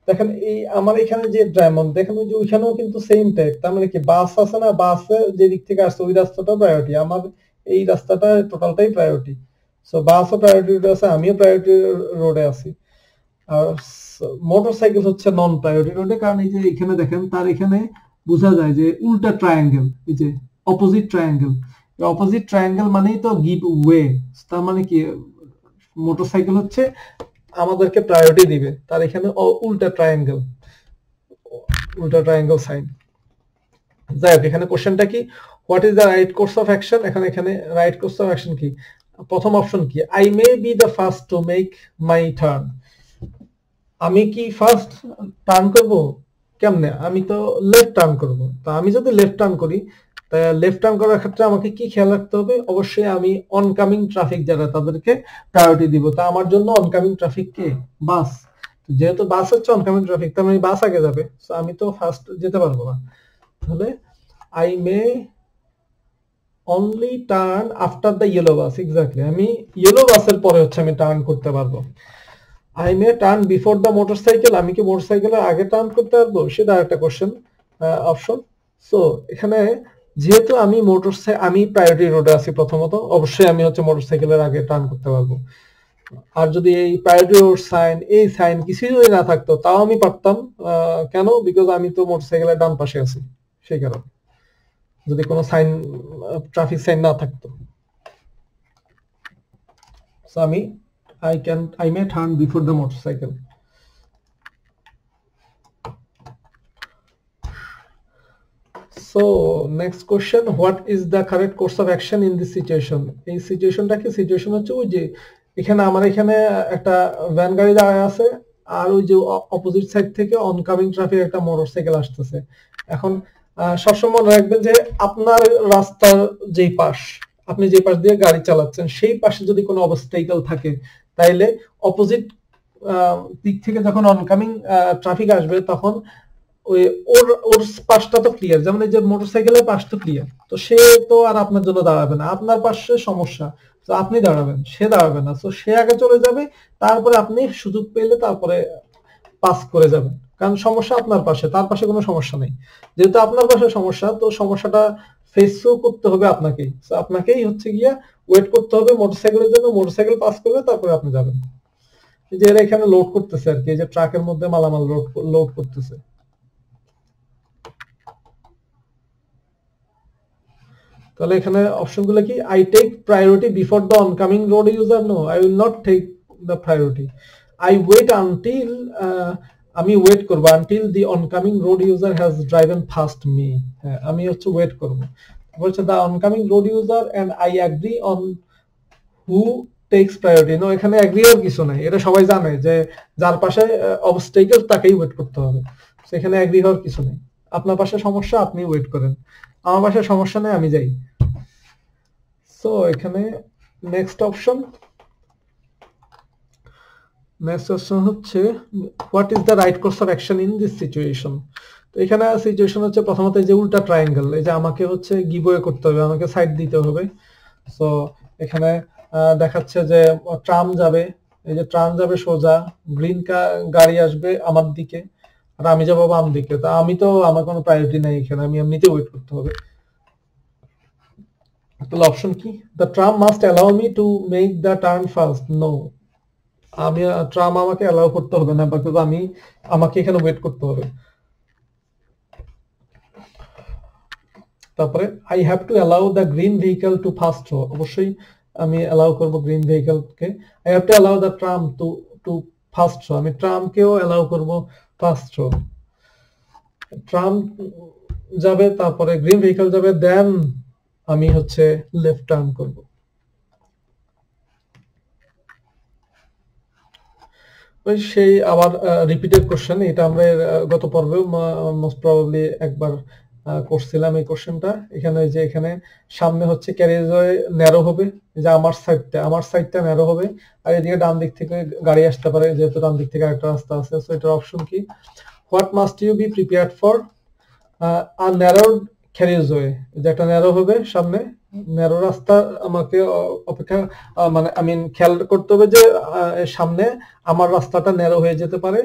দেখেন এই আমার এখানে যে ডায়মন্ড দেখেন ওই যে ওইখানেও কিন্তু সেম ট্যাগ, তার মানে কি বাস আছে না, বাসে যে দিক থেকে আসছে ওই রাস্তাটা প্রায়োরিটি, আমার এই রাস্তাটা টোটালটাই প্রায়োরিটি। সো বাসও প্রায়োরিটি রোডে আছে, আমিও প্রায়োরিটি রোডে আছি। আর মোটরসাইকেল হচ্ছে নন প্রায়োরিটি রোডে, কারণ এই যে এখানে দেখেন তার এখানে বোঝা যায় যে উল্টা ট্রায়াঙ্গেল, এই যে অপোজিট ট্রায়াঙ্গেল, অপোজিট ট্রায়াঙ্গেল মানেই তো গিভ ওয়ে, তার মানে কি মোটরসাইকেল হচ্ছে আমাদেরকে প্রায়োরিটি দিবে, তার এখানে উল্টা ট্রায়াঙ্গেল সাইন। যাই হোক, এখানে কোশ্চেনটা কি, what is the right course of action? এখানে রাইট কোর্স অফ অ্যাকশন কি, প্রথম অপশন কি, I may be the first to make my turn. আমি কি ফার্স্ট টার্ন করব? কেমনে? আমি তো লেফট টার্ন করব, তো আমি যদি লেফট টার্ন করি, তাই লেফট টার্ন করার ক্ষেত্রে আমাকে কি খেয়াল রাখতে হবে? অবশ্যই আমি অনকামিং ট্রাফিক যারা তাদেরকে প্রায়োরিটি দিব, তা আমার জন্য অনকামিং ট্রাফিক কে? বাস। যেহেতু বাস হচ্ছে অনকামিং ট্রাফিক, তার মানে বাস আগে যাবে, সো আমি তো ফার্স্ট যেতে পারবো না, তাহলে I may only turn after the yellow bus. Exactly, আমি ইয়েলো বাসের পরে হচ্ছে আমি টার্ন করতে পারবো। I may turn before the motorcycle, আমি কি মোটরসাইকেলের আগে টার্ন করতে পারবো? সেটা একটা কোশ্চেন অপশন। সো এখানে যেহেতু আমি প্রায়োরিটি রোডে আছি, প্রথমত অবশ্যই আমি হচ্ছে মোটরসাইকেলের আগে টার্ন করতে পারবো। আর যদি এই প্রায়োরিটি রোড এই সাইন কিছুই যদি না থাকতো তাও আমি পারতাম, কেন? বিকজ আমি তো মোটরসাইকেলের ডান পাশে আছি, সেই কারণে, যদি কোনো সাইন ট্রাফিক সাইন না থাকতো। So I may turn before the motorcycle. So next question, what is the correct course of action in this situation? এই সিচুয়েশনটা কি? সিচুয়েশন হচ্ছে ওই যে এখানে আমার এখানে একটা ভ্যান গাড়ি দাঁড়ায় আছে আর ওই যে অপোজিট সাইড থেকে অনকামিং ট্রাফিক একটা মোটরসাইকেল আসতেছে। এখন সবসময় মনে রাখবেন যে আপনার রাস্তার যেই পাশ, আপনি যে পাশ দিয়ে গাড়ি চালাচ্ছেন সেই পাশে যদি কোনো অবস্টাইকেল থাকে তাইলে অপোজিট দিক থেকে যখন অনকামিং ট্রাফিক আসবে তখন ওই ওর পাশটা তো ক্লিয়ার, যেমন এই যে মোটরসাইকেলের পাশ তো ক্লিয়ার, তো সে তো আর আপনার জন্য দাঁড়াবে না, আপনার পাশে সমস্যা, তো আপনি দাঁড়াবেন, সে দাঁড়াবে না, তো সে আগে চলে যাবে, তারপরে আপনি সুযোগ পেলে তারপরে পাস করে যাবেন, কারণ সমস্যা আপনার পাশে, তার পাশে কোনো সমস্যা নেই। যেহেতু আপনার পাশে সমস্যা, তো সমস্যাটা ফেসও করতে হবে আপনাকেই, তো আপনাকেই হচ্ছে গিয়া ওয়েট করতে হবে মোটরসাইকেলের জন্য, মোটরসাইকেল পাস করবে তারপরে আপনি যাবেন। যে এরা এখানে লোড করতেছে আর কি, এই যে ট্রাকের মধ্যে মালামাল লোড করতেছে। তাহলে এখানে অপশনগুলো কি? I take priority before the oncoming road user? No, I will not take the priority. I wait until, আমি ওয়েট করব until the oncoming road user has driven past me. হ্যাঁ, আমি হচ্ছে ওয়েট করব। বলছে the oncoming road user and I agree on who takes priority. No, এখানে agree আর কিছু নাই, এটা সবাই জানে যে যার পাশে অবস্টাইকেল তাকেই ওয়েট করতে হবে, সেখানে এগ্রি হওয়ার কিছু নেই। আপনার পাশে সমস্যা, আপনি ওয়েট করেন, আমার পাশে সমস্যা নেই, আমি যাই। সো এখানে নেক্সট অপশন হচ্ছে what is the right course of action in this situation. তো এখানে সিচুয়েশন হচ্ছে প্রথমত যে উল্টা ট্রায়াঙ্গেল, এই যে আমাকে হচ্ছে গিভওয়ে করতে হবে, আমাকে সাইড দিতে হবে। সো এখানে দেখাচ্ছে যে ট্রাম যাবে, এই যে ট্রাম যাবে সোজা, গ্রিন গাড়ি আসবে আমার দিকে আর আমি যাবো বাম দিকে, তা আমি তো, আমার কোনো প্রায়োরিটি নাই এখানে, আমি এমনিতে ওয়েট করতে হবে। তাহলে অপশন কি? The tram must allow me to make the turn first. No, আমি ট্রাম আমাকে অ্যালাউ করতে হবে না, বিকজ আমাকে এখানে ওয়েট করতে হবে। তারপরে I have to allow the green vehicle to first through, অবশ্যই আমি অ্যালাউ করব গ্রিন ভেহিকলকে। I have to allow the tram to first through, আমি ট্রামকেও অ্যালাউ করব ফার্স্ট থ্রো। ট্রাম যাবে, তারপরে গ্রিন ভেহিকল যাবে, দেন আমি হচ্ছে লেফট টার্ন করব। সেই আবার রিপিটেড কোশ্চেন, এটা আমরা গত পর্বেও মোস্ট প্রবাবলি একবার করছিলাম এই কোশ্চেনটা। এখানে যে এখানে সামনে হচ্ছে ক্যারিজওয়ে ন্যারো হবে, যে আমার সাইডটা ন্যারো হবে, আর এদিকে ডান দিক থেকে গাড়ি আসতে পারে, যেহেতু ডান দিক থেকে একটা রাস্তা আছে। সো এটার অপশন কি? What must you be prepared for আর ন্যারো ক্যারিজওয়ে, যে একটা ন্যারো হবে সামনে, ন্যারো রাস্তা আমাকে অপেক্ষা, মানে আমি খেয়াল করতে হবে যে সামনে আমার রাস্তাটা ন্যারো হয়ে যেতে পারে।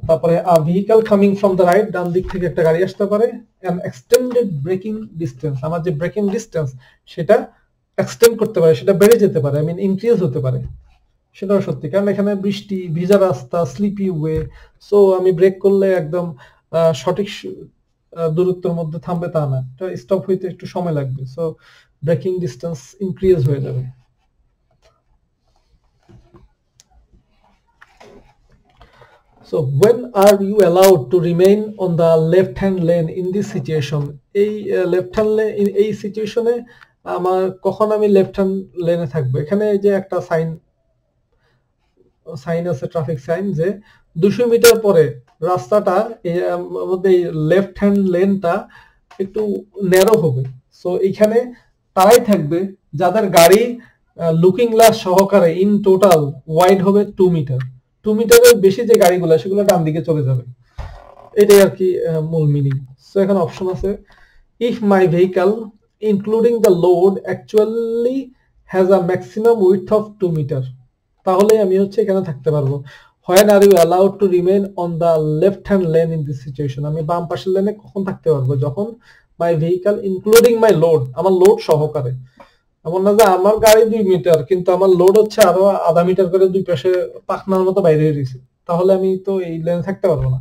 তারপরে vehicle coming from the right, ডান দিক থেকে একটা গাড়ি আসতে পারে। এন্ড এক্সটেন্ডেড ব্রেকিং ডিস্টেন্স, আমার যে ব্রেকিং ডিস্টেন্স সেটা এক্সটেন্ড করতে পারে, সেটা বেড়ে যেতে পারে, আই মিন ইনক্রিজ হতে পারে। সেটাও সত্যি, কারণ এখানে বৃষ্টি, ভিজা রাস্তা, স্লিপি ওয়ে, সো আমি ব্রেক করলে একদম সঠিক দূরত্বের মধ্যে থামবে তা না, এটা স্টপ হইতে একটু সময় লাগবে, সো ব্রেকিং ডিস্টেন্স ইনক্রিজ হয়ে যাবে। So when are you allowed to remain on the left hand lane in this situation? এই লেফট হ্যান্ড লেন, এই সিচুয়েশনে আমার কখন আমি লেফট হ্যান্ড লেনে থাকবো? এখানে যে একটা সাইন আছে, ট্রাফিক সাইন, যে 200 মিটার পরে রাস্তাটা মধ্যে লেফট হ্যান্ড লেনটা একটু ন্যারো হবে। সো এখানে তারাই থাকবে যাদের গাড়ি লুকিং গ্লাস সহকারে ইন টোটাল ওয়াইড হবে 2 মিটার। 2 মিটারের বেশি যে গাড়িগুলো, সেগুলো ডান দিকে চলে যাবে, এটাই আর কি মূল মিনিং। সো এখানে অপশন আছে, if my vehicle including the load actually has a maximum width of 2 metre, তাহলে আমি হচ্ছে এখানে থাকতে পারবো। When are you allowed to remain on the left hand lane in this situation, আমি বাম পাশের লেনে কখন থাকতে পারবো? যখন my vehicle including my load, আমার লোড সহকারে, এমন না যে আমার গাড়ি 2 মিটার কিন্তু আমার লোড হচ্ছে আরো আধা মিটার করে দুই পাশে পাখনার মতো বাইরে হয়ে গেছে, তাহলে আমি তো এই লেনে থাকতে পারবো না।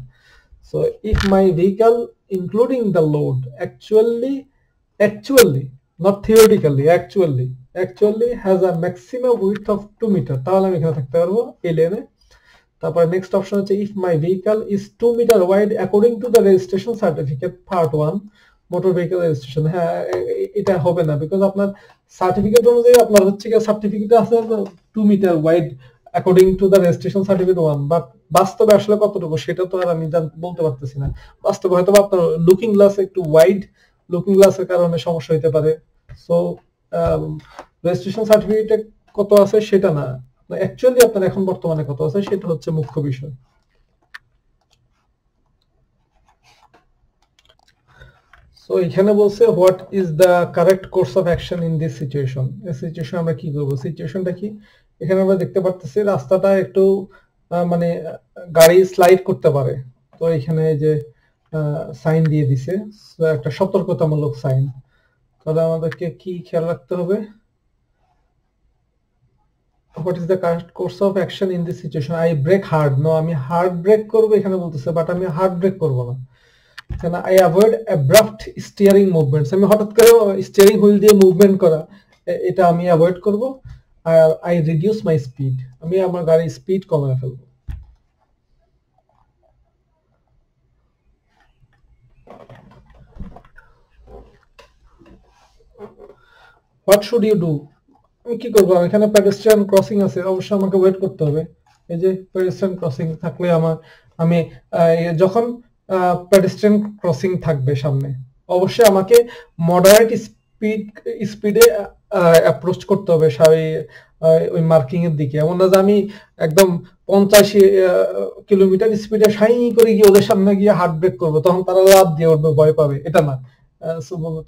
So if my vehicle including the load actually, not theoretically, actually actually has a maximum width of 2 metre, তাহলে আমি এখানে থাকতে পারবো এই লেনে। তারপরে নেক্সট অপশন হচ্ছে if my vehicle is 2 metre wide according to the registration certificate part 1 motor vehicle registration. হ্যাঁ, এটা হবে না, বিকজ আপনার সার্টিফিকেট অনুযায়ী আপনার হচ্ছে কি সার্টিফিকেট আছে 2 metre wide according to the registration certificate 1, but বাস্তবে আসলে কতটুকু সেটা তো আর আমি বলতে পারতেছি না। বাস্তবে হয়তো আপনার লুকিং গ্লাস একটু ওয়াইড, লুকিং গ্লাসের কারণে সমস্যা হতে পারে। সো রেজিস্ট্রেশন সার্টিফিকেটে কত আছে সেটা না, অ্যাকচুয়ালি আপনার এখন বর্তমানে কত আছে সেটা হচ্ছে মুখ্য বিষয়। সো এখানে বলছে what is the correct course of action in this situation. এই সিচুয়েশন আমরা কি করব? সিচুয়েশনটা কি? এখানে আমরা দেখতে পারতেছি রাস্তাটা একটু মানে গাড়ি স্লাইড করতে পারে। তো এখানে যে সাইন দিয়ে দিছে, একটা সতর্কতামূলক সাইন। তাহলে আমাদেরকে কি খেয়াল রাখতে হবে? What is the correct course of action in this situation? I brake hard. No, আমি হার্ড ব্রেক করবো এখানে বলতেছে, বাট আমি হার্ড ব্রেক করবো না। I avoid abrupt steering movements, আমি হঠাৎ করে স্টিয়ারিং হুইল দিয়ে মুভমেন্ট করা এটা আমি অ্যাভয়েড করব। আর I reduce my speed, আমি আমার গাড়ির স্পিড কমিয়ে ফেলবো। What should you do? আমি কি করবো? এখানে পেডেস্ট্রিয়ান ক্রসিং আছে, অবশ্যই আমাকে ওয়েট করতে হবে। এই যে পেডেস্ট্রিয়ান ক্রসিং থাকলে আমি যখন পেডেস্ট্রিয়ান ক্রসিং থাকবে সামনে, অবশ্যই আমাকে মডারেট স্পিডে অ্যাপ্রোচ করতে হবে ওই মার্কিং এর দিকে। এমন না যে আমি একদম 50 কিলোমিটার স্পিডে সাই করে গিয়ে ওদের সামনে গিয়ে হার্ড ব্রেক করবো, তখন তারা লাভ দিয়ে উঠবে, ভয় পাবে, এটা না।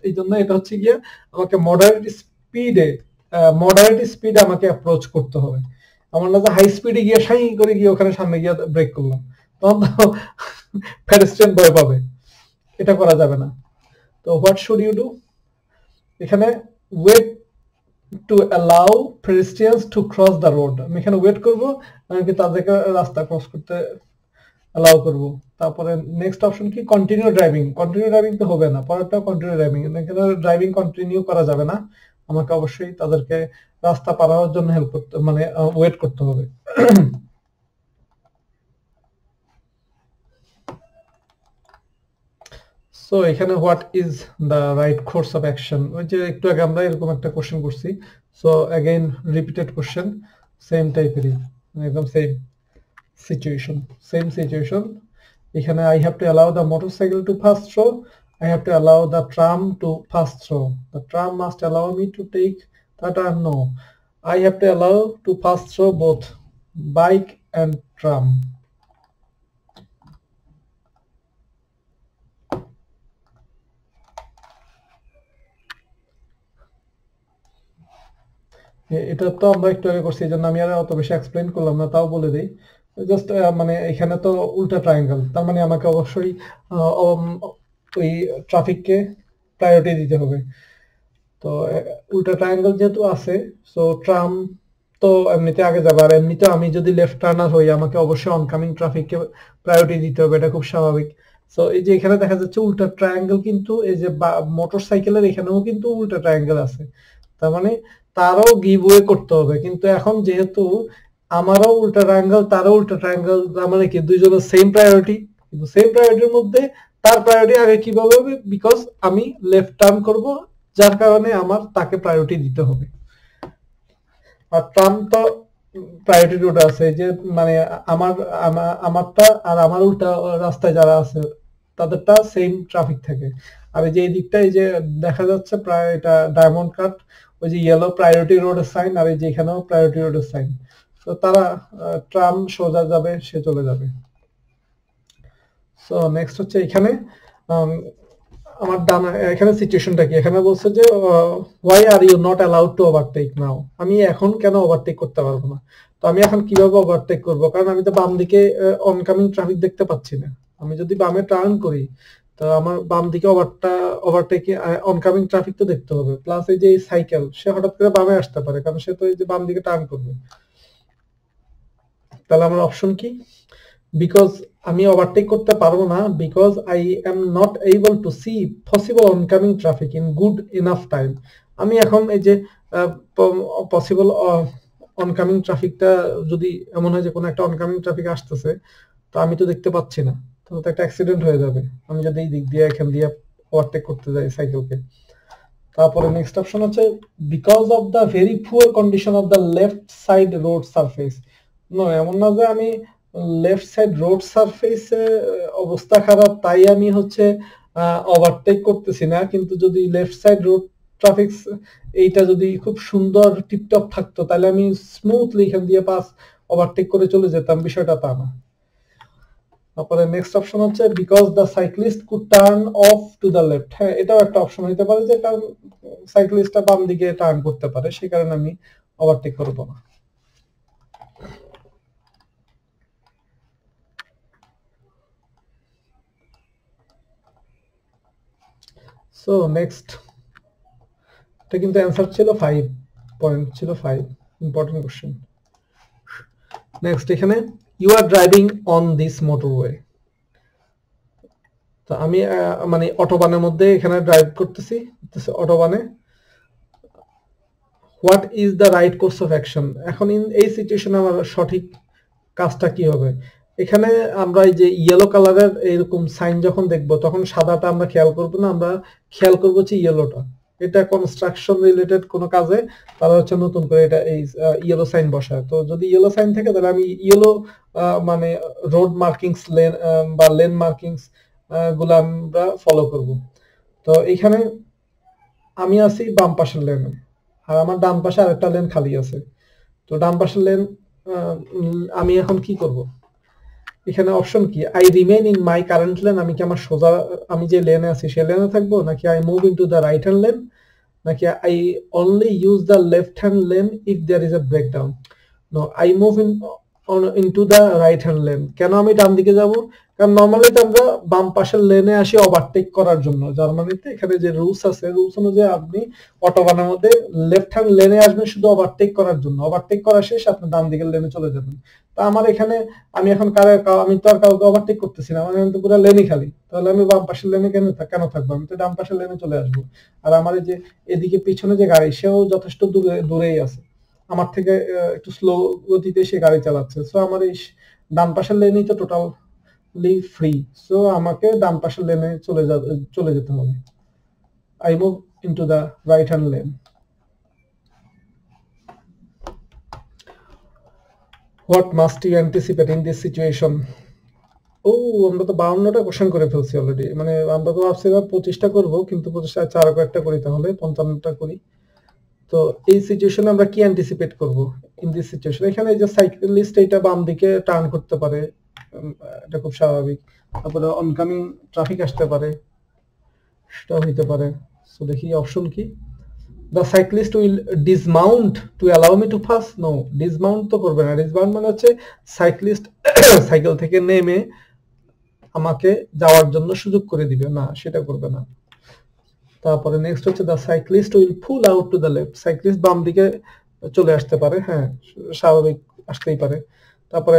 এই জন্য এটা হচ্ছে গিয়ে আমাকে মডারেট স্পিডে আমাকে অ্যাপ্রোচ করতে হবে। আমার না যে হাই স্পিডে গিয়ে সাই করে গিয়ে ওখানে সামনে গিয়ে ব্রেক করলাম, তখন তো পেডেস্ট্রিয়ান ভয় পাবে, এটা করা যাবে না। তো হোয়াট শুড ইউ ডু? এখানে wait to allow pedestrians to cross the road, আমি এখানে ওয়েট করবো, আমি তাদেরকে রাস্তা ক্রস করতে অ্যালাউ করবো। তারপরে নেক্সট অপশন কি? Continue driving. কন্টিনিউ ড্রাইভিং তো হবে না, পরেরটা কন্টিনিউ ড্রাইভিং। এখানে ড্রাইভিং কন্টিনিউ করা যাবে না, আমাকে অবশ্যই তাদেরকে রাস্তা পার হওয়ার জন্য হেল্প করতে, মানে ওয়েট করতে হবে। সো এখানে what is the right course of action? ওই যে একটু আগে আমরা এরকম একটা কোশ্চেন করছি, so again repeated question, same টাইপেরই, একদম সেম সিচুয়েশন। এখানে I have to allow the motorcycle to pass through, I have to allow the tram to pass through, the tram must allow me to take that, or no, I have to allow to pass through both bike and tram. এটা তো আমরা একটু আগে করছি, এই জন্য আমি আর অত বেশি এক্সপ্লেন করলাম না, তাও বলে দিই। জাস্ট মানে এখানে তো উল্টা ট্রায়াঙ্গেল, তার মানে আমাকে অবশ্যই ওই ট্রাফিককে প্রায়োরিটি দিতে হবে। তো উল্টা ট্রায়াঙ্গেল যেহেতু আছে, সো ট্রাম তো এমনিতে আগে যাবে, আর এমনিতে আমি যদি লেফট টার্নার হই আমাকে অবশ্যই অনকামিং ট্রাফিককে প্রায়োরিটি দিতে হবে, এটা খুব স্বাভাবিক। সো এই যে এখানে দেখা যাচ্ছে উল্টা ট্রায়াঙ্গেল, কিন্তু এই যে মোটরসাইকেলের এখানেও কিন্তু উল্টা ট্রায়াঙ্গেল আছে, তার মানে তারও গিভওয়ে করতে হবে। কিন্তু এখন যেহেতু আমারও উল্টা ট্রায়াঙ্গেল, তারও উল্টা ট্রায়াঙ্গেল, তার মানে কি দুইজনের সেম প্রায়োরিটি, কিন্তু সেম প্রায়োরিটির মধ্যে তার প্রায়োরিটি আগে কিভাবে হবে? বিকজ আমি লেফট টার্ন করব, যার কারণে আমার তাকে প্রায়োরিটি দিতে হবে। আর ট্রাম তো প্রায়োরিটি রোড আছে, যে মানে আমারটা আর আমার উল্টা রাস্তায় যারা আছে তাদেরটা সেম ট্রাফিক থাকে। আর এই যে এই দিকটাই যে দেখা যাচ্ছে প্রায় এটা ডায়মন্ড কাট, ওই যে ইয়েলো প্রায়োরিটি রোডের সাইন, আর এই যে এখানেও প্রায়োরিটি রোডের সাইন, তো তারা ট্রাম সোজা যাবে, সে চলে যাবে। সো নেক্সট হচ্ছে এখানে আমার এখানে সিচুয়েশনটা কি? এখানে বলছে যে why are you not allowed to overtake now, আমি এখন কেন ওভারটেক করতে পারবো না? তো আমি এখন কিভাবে ওভারটেক করব? কারণ আমি তো বাম দিকে অনকামিং ট্রাফিক দেখতে পাচ্ছি না। আমি যদি বামে টার্ন করি, তো আমার বাম দিকে ওভারটেকে অনকামিং ট্রাফিক তো দেখতে হবে, প্লাস এই যে সাইকেল, সে হঠাৎ করে বামে আসতে পারে, কারণ সে তো এই যে বাম দিকে টার্ন করবে। তাহলে আমার অপশন কি? বিকজ আমি ওভারটেক করতে পারবো না, because I am not able to see possible oncoming traffic in good enough time. আমি এখন এই যে পসিবল অনকামিং ট্রাফিকটা যদি এমন হয় যে কোনো একটা অনকামিং ট্রাফিক আসতেছে, তো আমি তো দেখতে পাচ্ছি না, তাহলে তো একটা অ্যাক্সিডেন্ট হয়ে যাবে আমি যদি এই দিক দিয়ে এখান দিয়ে ওভারটেক করতে যাই সাইকেলকে। তারপরে নেক্সট অপশন হচ্ছে because of the very poor condition of the left side road surface. No, এমন না যে আমি লেফট সাইড রোড সারফেসে অবস্থা খারাপ তাই আমি হচ্ছে ওভারটেক করতেছি না, কিন্তু যদি লেফট সাইড রোড ট্রাফিক এইটা যদি খুব সুন্দর টিপটপ থাকতো তাহলে আমি স্মুথলি এখান দিয়ে পাস ওভারটেক করে চলে যেতাম, বিষয়টা তা না। তারপরে নেক্সট অপশন হচ্ছে because the cyclist could turn off two the left. হ্যাঁ, এটাও একটা অপশন হতে পারে যে কারণ সাইক্লিস্টটা বাম দিকে টার্ন করতে পারে, সেই কারণে আমি ওভারটেক করব না। সো নেক্সট, এটা কিন্তু অ্যান্সার ছিল 5 পয়েন্ট, ছিল 5 ইম্পর্টেন্ট কোশ্চেন। নেক্সট, এখানে you are driving on this motorway. তো আমি মানে অটোবানের মধ্যে এখানে ড্রাইভ করতেছি অটোবানে। What is the right course of action. এখন এই সিচুয়েশনে আমার সঠিক কাজটা কি হবে? এখানে আমরা এই যে ইয়েলো কালারের এরকম সাইন যখন দেখব তখন সাদাটা আমরা খেয়াল করব না, আমরা খেয়াল করব হচ্ছে ইয়েলোটা। এটা কনস্ট্রাকশন রিলেটেড কোনো কাজে তারা হচ্ছে নতুন করে এটা এই ইয়েলো সাইন বসায়। তো যদি ইয়েলো সাইন থাকে তাহলে আমি ইয়েলো মানে রোড মার্কিংস লেন বা লেন মার্কিংস গুলো আমরা ফলো করব। তো এখানে আমি আছি বাম পাশের লেনে, আর আমার ডান পাশে আরেকটা লেন খালি আছে। তো ডান পাশের লেন আমি এখন কি করব? এখানে অপশন কি, I remain in my current lane, আমি কি আমার সোজা আমি যে লেনে আছি সেই লেনে থাকবো, নাকি I move into the right hand lane, নাকি I only use the left hand lane if there is a breakdown. No, I move into the right hand lane. কেন আমি ডান দিকে যাব? কারণ নর্মালি তো আমরা বাম পাশের লেনে আসি ওভারটেক করার জন্য। জার্মানিতে এখানে যে রুলস আছে, রুলস অনুযায়ী আপনি অটোবানের মধ্যে লেফট হ্যান্ড লেনে আসবেন শুধু ওভারটেক করার জন্য। ওভারটেক করা শেষ আপনি ডান দিকের লেনে চলে যাবেন। তা আমার এখানে আমি এখন আমি তো আর কাউকে ওভারটেক করতেছি না, আমার কিন্তু পুরো লেনই খালি, তাহলে আমি বাম পাশের লেনে কেন থাকবো? আমি তো ডান পাশের লেনে চলে আসবো। আর আমার এই যে এদিকে পিছনে যে গাড়ি, সেও যথেষ্ট দূরেই আছে আমার থেকে, একটু স্লো গতিতে সে গাড়ি চালাচ্ছে। সো আমার এই ডান পাশের লেনই তো টোটালি ফ্রি। সো আমাকে ডান পাশের লেনে চলে যেতে হবে। I move into the right hand lane. What must you anticipate in this situation? ও, আমরা তো 52টা কোশ্চেন করে ফেলছি অলরেডি। মানে আমরা তো ভাবছিলাম 25টা করবো, কিন্তু 25টা আরো কয়েকটা করি, তাহলে 55টা করি। তো এই সিচুয়েশনে আমরা কি অ্যান্টিসিপেট করব ইন দিস সিচুয়েশন? এখানে যে সাইক্লিস্ট এটা বাম দিকে টার্ন করতে পারে, এটা খুব স্বাভাবিক। তারপরে অনকামিং ট্রাফিক আসতে পারে, সেটাও হইতে পারে। সো দেখি অপশন কি। The cyclist will dismount to allow me to pass. No, dismount তো করবে না। ডিসমাউন্ট মানে হচ্ছে সাইক্লিস্ট সাইকেল থেকে নেমে আমাকে যাওয়ার জন্য সুযোগ করে দিবে না, সেটা করবে না। তারপরে নেক্সট হচ্ছে the cyclist will pool out to the left. Cyclist বাম দিকে চলে আসতে পারে, হ্যাঁ স্বাভাবিক, আসতেই পারে। তারপরে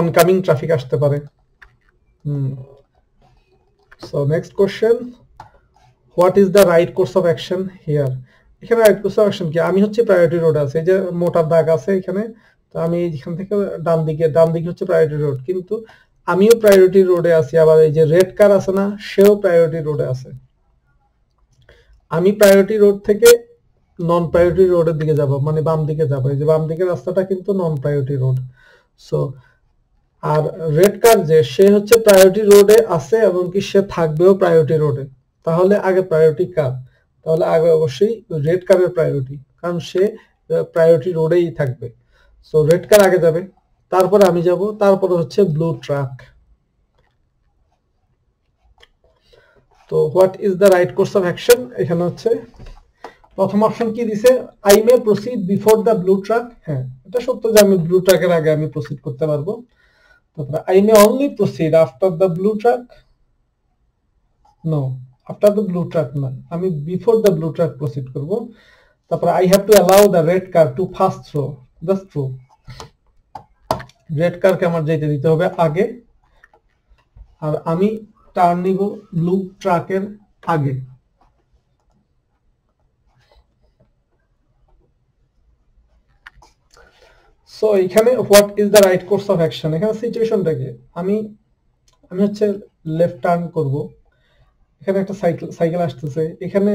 অনকামিং ট্রাফিক আসতে পারে। So next question, what is the right course of action here? এখানে রাইট কোর্স অফ অ্যাকশন কি? আমি হচ্ছে প্রায়োরিটি রোড আছে, এই যে মোটার দাগ আছে এখানে, তো আমি এখান থেকে ডান দিকে হচ্ছে প্রায়োরিটি রোড, কিন্তু আমিও প্রায়োরিটি রোডে আছি। আবার এই যে রেড কার আছে না, সেও প্রায়োরিটি রোডে আছে। আমি প্রায়োরিটি রোড থেকে নন প্রায়োরিটি রোডের দিকে যাব, মানে বাম দিকে যাব। এই যে বাম দিকের রাস্তাটা কিন্তু নন প্রায়োরিটি রোড। সো আর রেড কার যে, সে হচ্ছে প্রায়োরিটি রোডে আছে এবং কি সে থাকবেও প্রায়োরিটি রোডে। তাহলে আগে প্রায়োরিটি কার? তাহলে আগে অবশ্যই রেড কারের প্রায়োরিটি, কারণ সে প্রায়োরিটি রোডেই থাকবে। সো রেড কার আগে যাবে, তারপরে আমি যাব, তারপরে হচ্ছে ব্লু ট্রাক। তো what is the right course of action? এখানে হচ্ছে প্রথম অপশন কি দিছে, I may proceed before the blue truck. হ্যাঁ, এটা সত্য যে আমি ব্লু ট্রাকের আগে আমি প্রসিড করতে পারবো। তারপরে I may only proceed after the blue truck. No, after the blue truck না, আমি before the blue truck proceed করব। তারপরে I have to allow the red car to pass through. That's true, red কারকে আমার যেতে দিতে হবে আগে, আর আমি টার্ন নিব ব্লু ট্রাকের আগে। সো এখানে what is the right course of action, এখানে সিচুয়েশনটা কি, আমি আমি হচ্ছে লেফট টার্ন করব, এখানে একটা সাইকেল আসতেছে, এখানে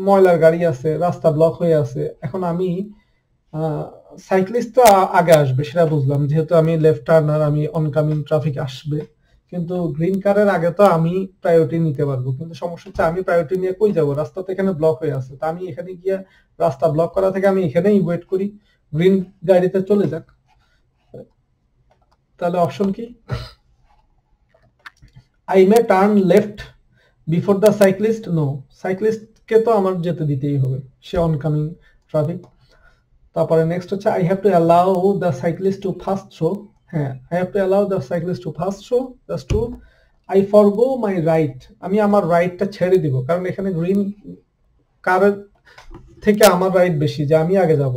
ময়লার গাড়ি আছে, রাস্তা ব্লক হয়ে আছে, এখন আমি সাইক্লিস্ট তো আগে আসবে সেটা বুঝলাম, যেহেতু আমি লেফট টার্নার, আমি অনকামিং ট্রাফিক আসবে, কিন্তু গ্রিন কারের আগে তো আমি প্রায়োরিটি নিতে পারবো, কিন্তু সমস্যা হচ্ছে আমি প্রায়োরিটি নিয়ে কই যাব, রাস্তা তো এখানে ব্লক হয়ে আছে, তা আমি এখানে গিয়ে রাস্তা ব্লক করা থেকে আমি এখানেই ওয়েট করি, গ্রিন গাড়িতে চলে যাক। তাহলে অপশন কি, I may turn left before the cyclist, no, সাইক্লিস্টকে তো আমার যেতে দিতেই হবে, সে অনকামিং ট্রাফিক। তারপরে নেক্সট হচ্ছে I have to allow the cyclist to pass through, হ্যাঁ I have to allow the cyclist to pass through, that's true. I forgo my right, আমি আমার রাইটটা ছেড়ে দিব, কারণ এখানে গ্রিন কারের থেকে আমার রাইট বেশি, যে আমি আগে যাব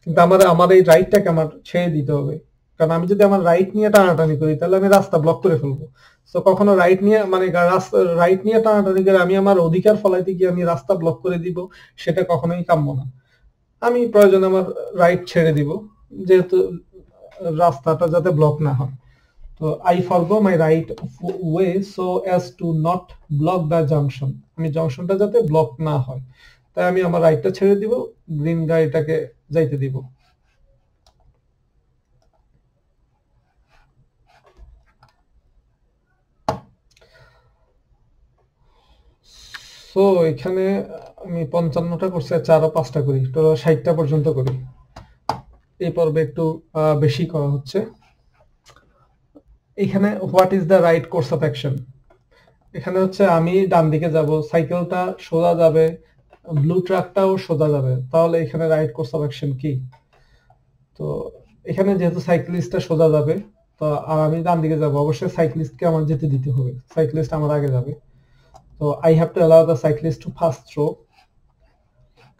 কিন্তু আমার এই রাইটটাকে আমার ছেড়ে দিতে হবে, কারণ আমি যদি আমার রাইট নিয়ে টানাটানি করি তাহলে আমি রাস্তা ব্লক করে ফেলবো। তো কখনো রাইট নিয়ে মানে রাইট নিয়ে টানাটানি করে আমি আমার অধিকার ফলাইতে গিয়ে আমি রাস্তা ব্লক করে দিব, সেটা কখনোই কাম্য না। আমি প্রয়োজন আমার রাইট ছেড়ে দিব, যেহেতু রাস্তাটা যাতে ব্লক না হয়। তো I forgo my right way so as to not block the junction, আমি জাংশনটা যাতে ব্লক না হয়, তাই আমি আমার রাইটটা ছেড়ে দিব, গ্রিন গাড়িটাকে যাইতে দিব। সো এখানে আমি 55টা করছি, আর 4 ও 5টা করি, টোটাল 60টা পর্যন্ত করি। এই পর্বে একটু বেশি করা হচ্ছে। এখানে what is the right course of action, এখানে হচ্ছে আমি ডান দিকে যাব, সাইকেলটা সোজা যাবে, ব্লু ট্রাকটাও সোজা যাবে, তাহলে এখানে রাইট কোর্স অফ অ্যাকশন কি? তো এখানে যেহেতু সাইক্লিস্টটা সোজা যাবে, তো আর আমি ডান দিকে যাব, অবশ্যই সাইক্লিস্টকে আমার যেতে দিতে হবে, সাইক্লিস্ট আমার আগে যাবে। তো I have to allow the cyclist to pass through,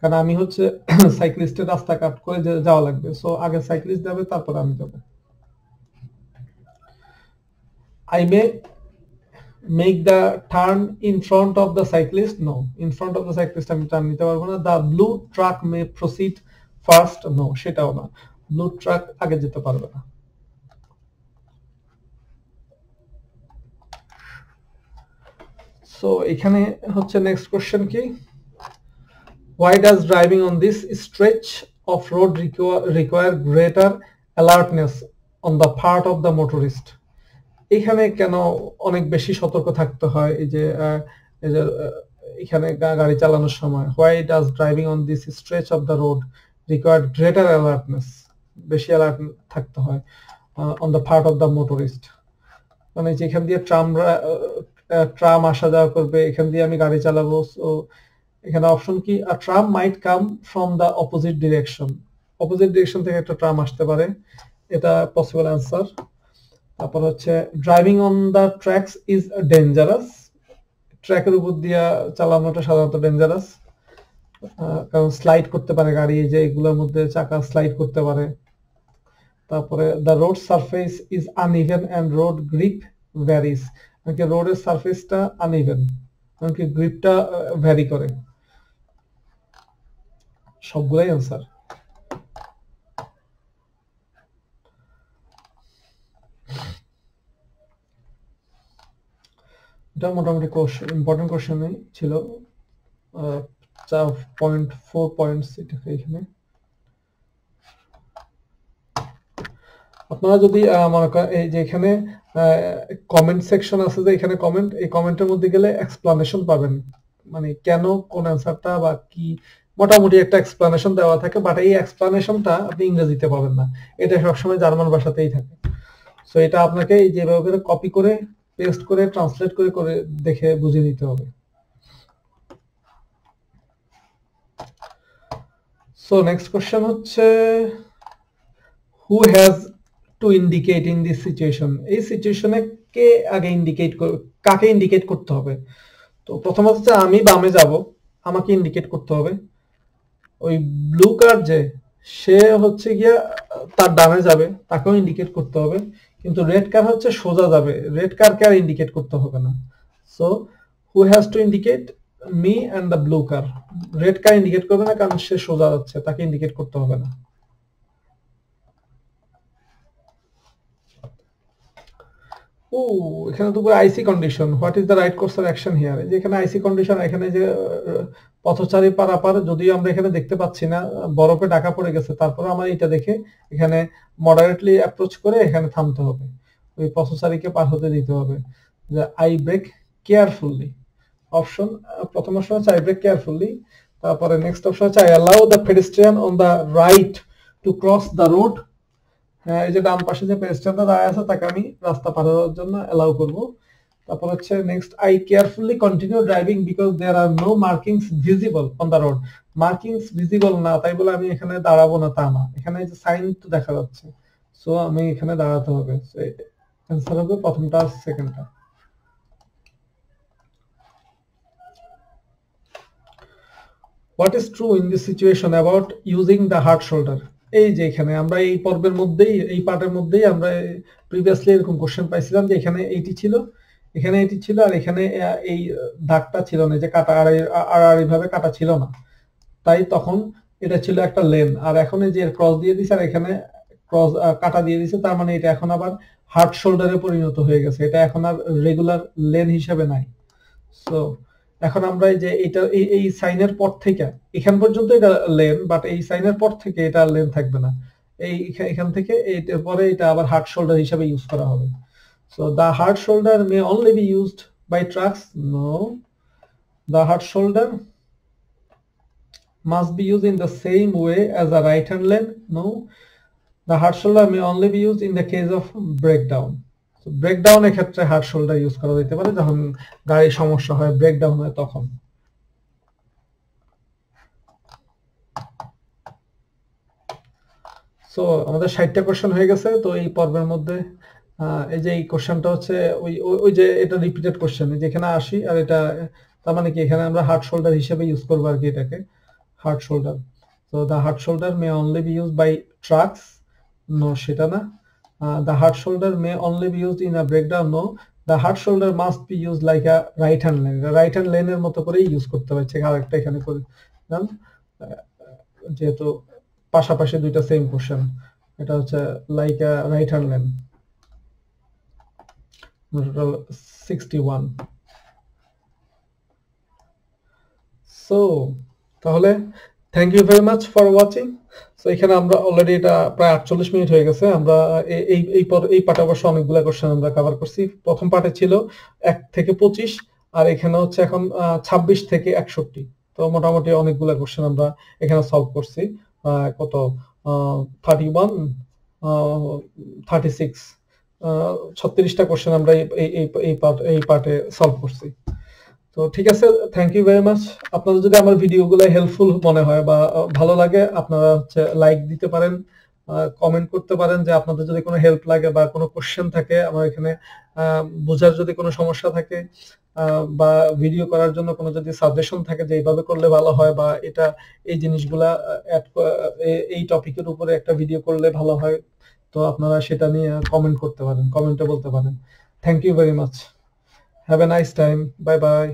কারণ আমি হচ্ছে সাইক্লিস্টের রাস্তা কাট করে যাওয়া লাগবে, সো আগে সাইক্লিস্ট যাবে, তারপর আমি যাব। I may make the turn in front of the cyclist, no, in front of the cyclist আমি টার্ন নিতে পারবো না। The blue truck may proceed first, no, সেটাও না, ব্লু ট্রাক আগে যেতে পারবে না। সো এখানে হচ্ছে নেক্সট কোশ্চেন কি, why does driving on this stretch of road require greater alertness on the part of the motorist, এখানে কেন অনেক বেশি সতর্ক থাকতে হয়, এই যে এখানে গাড়ি চালানোর সময়, why does driving on this stretch of the road require greater alertness, বেশি অ্যালার্ট থাকতে হয় on the part of the motorist, মানে যেখান দিয়ে ট্রাম আসা যাওয়া করবে, এখান দিয়ে আমি গাড়ি চালাবো, সো এখানে অপশন কি, a tram might come from the opposite direction, opposite direction থেকে একটা ট্রাম আসতে পারে, এটা পসিবল অ্যান্সার। তারপর হচ্ছে driving on the tracks is dangerous, ট্র্যাকের উপর দিয়ে চালানোটা সাধারণত ডেঞ্জারাস, কারণ স্লাইড করতে পারে গাড়ি, যে এগুলোর মধ্যে চাকা স্লাইড করতে পারে। তারপরে the road surface is uneven and road grip varies, মানে রোডের সারফেসটা আনইভেন, মানে গ্রিপটা ভ্যারি করে। সবগুলাই অ্যান্সার। এটা মোটামুটি ইম্পর্টেন্ট কোশ্চেনই ছিল, 4 পয়েন্টস এখানে। আপনারা যদি মনে করেন এই যে এখানে কমেন্ট সেকশন আছে, যে এখানে কমেন্ট, এই কমেন্টের মধ্যে গেলে এক্সপ্লানেশন পাবেন, মানে কেন কোন অ্যান্সারটা বা কি, মোটামুটি একটা এক্সপ্লানেশন দেওয়া থাকে, বাট এই এক্সপ্লানেশনটা আপনি ইংরেজিতে পাবেন না, এটা সবসময় জার্মান ভাষাতেই থাকে। সো এটা আপনাকে যেভাবে করে কপি করে পেস্ট করে ট্রান্সলেট করে করে দেখে বুঝে নিতে হবে। সো নেক্সট কোশ্চেন হচ্ছে who has to indicate in this situation, এই সিচুয়েশনে কে আগে ইন্ডিকেট কাকে ইন্ডিকেট করতে হবে? তো প্রথমত হচ্ছে আমি বামে যাব, আমাকে ইন্ডিকেট করতে হবে। ওই ব্লু কার যে, সে হচ্ছে গিয়া তার ডানে যাবে, তাকেও ইন্ডিকেট করতে হবে, কিন্তু রেড কার হচ্ছে সোজা যাবে, রেড কারকে আর ইন্ডিকেট করতে হবে না। So who has to indicate, me and the blue car, red car indicate করবে না কারণ সে সোজা যাচ্ছে, তাকে ইন্ডিকেট করতে হবে না। ও, এখানে তো পুরো icy condition, what is the right course of action here, যে এখানে আইসি কন্ডিশন, এখানে যে পথচারী পারাপার, যদিও আমরা এখানে দেখতে পাচ্ছি না, বরফে ঢাকা পড়ে গেছে, তারপরে আমার এটা দেখে এখানে মডারেটলি অ্যাপ্রোচ করে এখানে থামতে হবে, ওই পথচারীকে পার হতে দিতে হবে, যে আই ব্রেক কেয়ারফুলি। অপশন, প্রথম অপশন হচ্ছে আই ব্রেক কেয়ারফুলি, তারপরে নেক্সট অপশন হচ্ছে I allow the pedestrian on the right two cross the road. হ্যাঁ, এই যে ডান পাশে যে পেডেস্ট্রিয়ানটা দাঁড়ায় আছে তাকে আমি রাস্তা পার হওয়ার জন্য অ্যালাউ করব। তারপর হচ্ছে next, I carefully continue driving because there are no markings visible on the road. Markings visible না তাই বলে আমি এখানে দাঁড়াবো না তা না, এখানে যে সাইন তো দেখা যাচ্ছে, সো আমি এখানে দাঁড়াতে হবে। অ্যান্সার হবে প্রথমটা, সেকেন্ডটা। What is true in this situation about using the hard shoulder. এই যে এখানে আমরা এই পর্বের মধ্যেই, এই পার্টের মধ্যেই আমরা প্রিভিয়াসলি এরকম কোশ্চেন পাইছিলাম যে এখানে এইটি ছিল, এখানে এটি ছিল, আর এখানে এই দাগটা ছিল না, যে কাটা আড়াআড়ি ভাবে কাটা ছিল না, তাই তখন এটা ছিল একটা লেন, আর এখন এই যে ক্রস দিয়ে দিছে আর এখানে ক্রস কাটা দিয়ে দিছে, তার মানে এটা এখন আবার হার্ড শোল্ডারে পরিণত হয়ে গেছে, এটা এখন আর রেগুলার লেন হিসেবে নাই। সো এখন আমরা এই যে এটা এই সাইনের পর থেকে এখান পর্যন্ত এটা লেন, বাট এই সাইনের পর থেকে এটা লেন থাকবে না, এই এখান থেকে এটার পরে এটা আবার হার্ড শোল্ডার হিসেবে ইউজ করা হবে। So the hard shoulder may only be used by trucks, no. The hard shoulder must be used in the same way as a right hand lane, no. The hard shoulder may only be used in the case of breakdown. So breakdown এর ক্ষেত্রে hard shoulder use করা যেতে পারে, যখন গাড়ির সমস্যা হয়, breakdown হয় তখন। সো আমাদের 60টা কোশ্চেন হয়ে গেছে। তো এই পর্বের মধ্যে এই যে এই কোশ্চেনটা হচ্ছে ওই ওই যে এটা রিপিটেড কোশ্চেন, যেখানে আসি আর এটা, তার মানে কি এখানে আমরা হার্ড শোল্ডার হিসেবে ইউজ করবো আর কি এটাকে, হার্ড শোল্ডার। তো the hard shoulder may only be use by trucks, no সেটা না। The hard shoulder may only be use in a breakdown, no. The hard shoulder must be use like a right hand lane, right hand লেনের মতো করেই use করতে হচ্ছে, আরেকটা এখানে করে যেহেতু পাশাপাশি দুইটা সেম কোশ্চেন, এটা হচ্ছে like a right hand lane. Total 61। So তাহলে thank you very much for watching. So এখানে আমরা অলরেডি এটা প্রায় 48 মিনিট হয়ে গেছে, আমরা এই পার্টে অবশ্য অনেকগুলো কোশ্চেন আমরা কভার করছি। প্রথম পার্টে ছিল 1 থেকে 25, আর এখানে হচ্ছে এখন 26 থেকে 61, তো মোটামুটি অনেকগুলো কোশ্চেন আমরা এখানে সলভ করছি। কত 31 36 36টা কোশ্চেন আমরা এই পার্টে সলভ করছি। তো ঠিক আছে, থ্যাংক ইউ ভেরি মাচ। আপনাদের যদি আমার ভিডিওগুলো হেল্পফুল মনে হয় বা ভালো লাগে, আপনারা হচ্ছে লাইক দিতে পারেন, কমেন্ট করতে পারেন যে আপনাদের যদি কোনো হেল্প লাগে বা কোনো কোশ্চেন থাকে আমার এখানে, বোঝার যদি কোনো সমস্যা থাকে, বা ভিডিও করার জন্য কোনো যদি সাজেশন থাকে যে এইভাবে করলে ভালো হয়, বা এটা এই জিনিসগুলা এই টপিকের উপরে একটা ভিডিও করলে ভালো হয়, তো আপনারা সেটা নিয়ে কমেন্ট করতে পারেন, কমেন্টে বলতে পারেন। Thank you very much, have a nice time, bye by.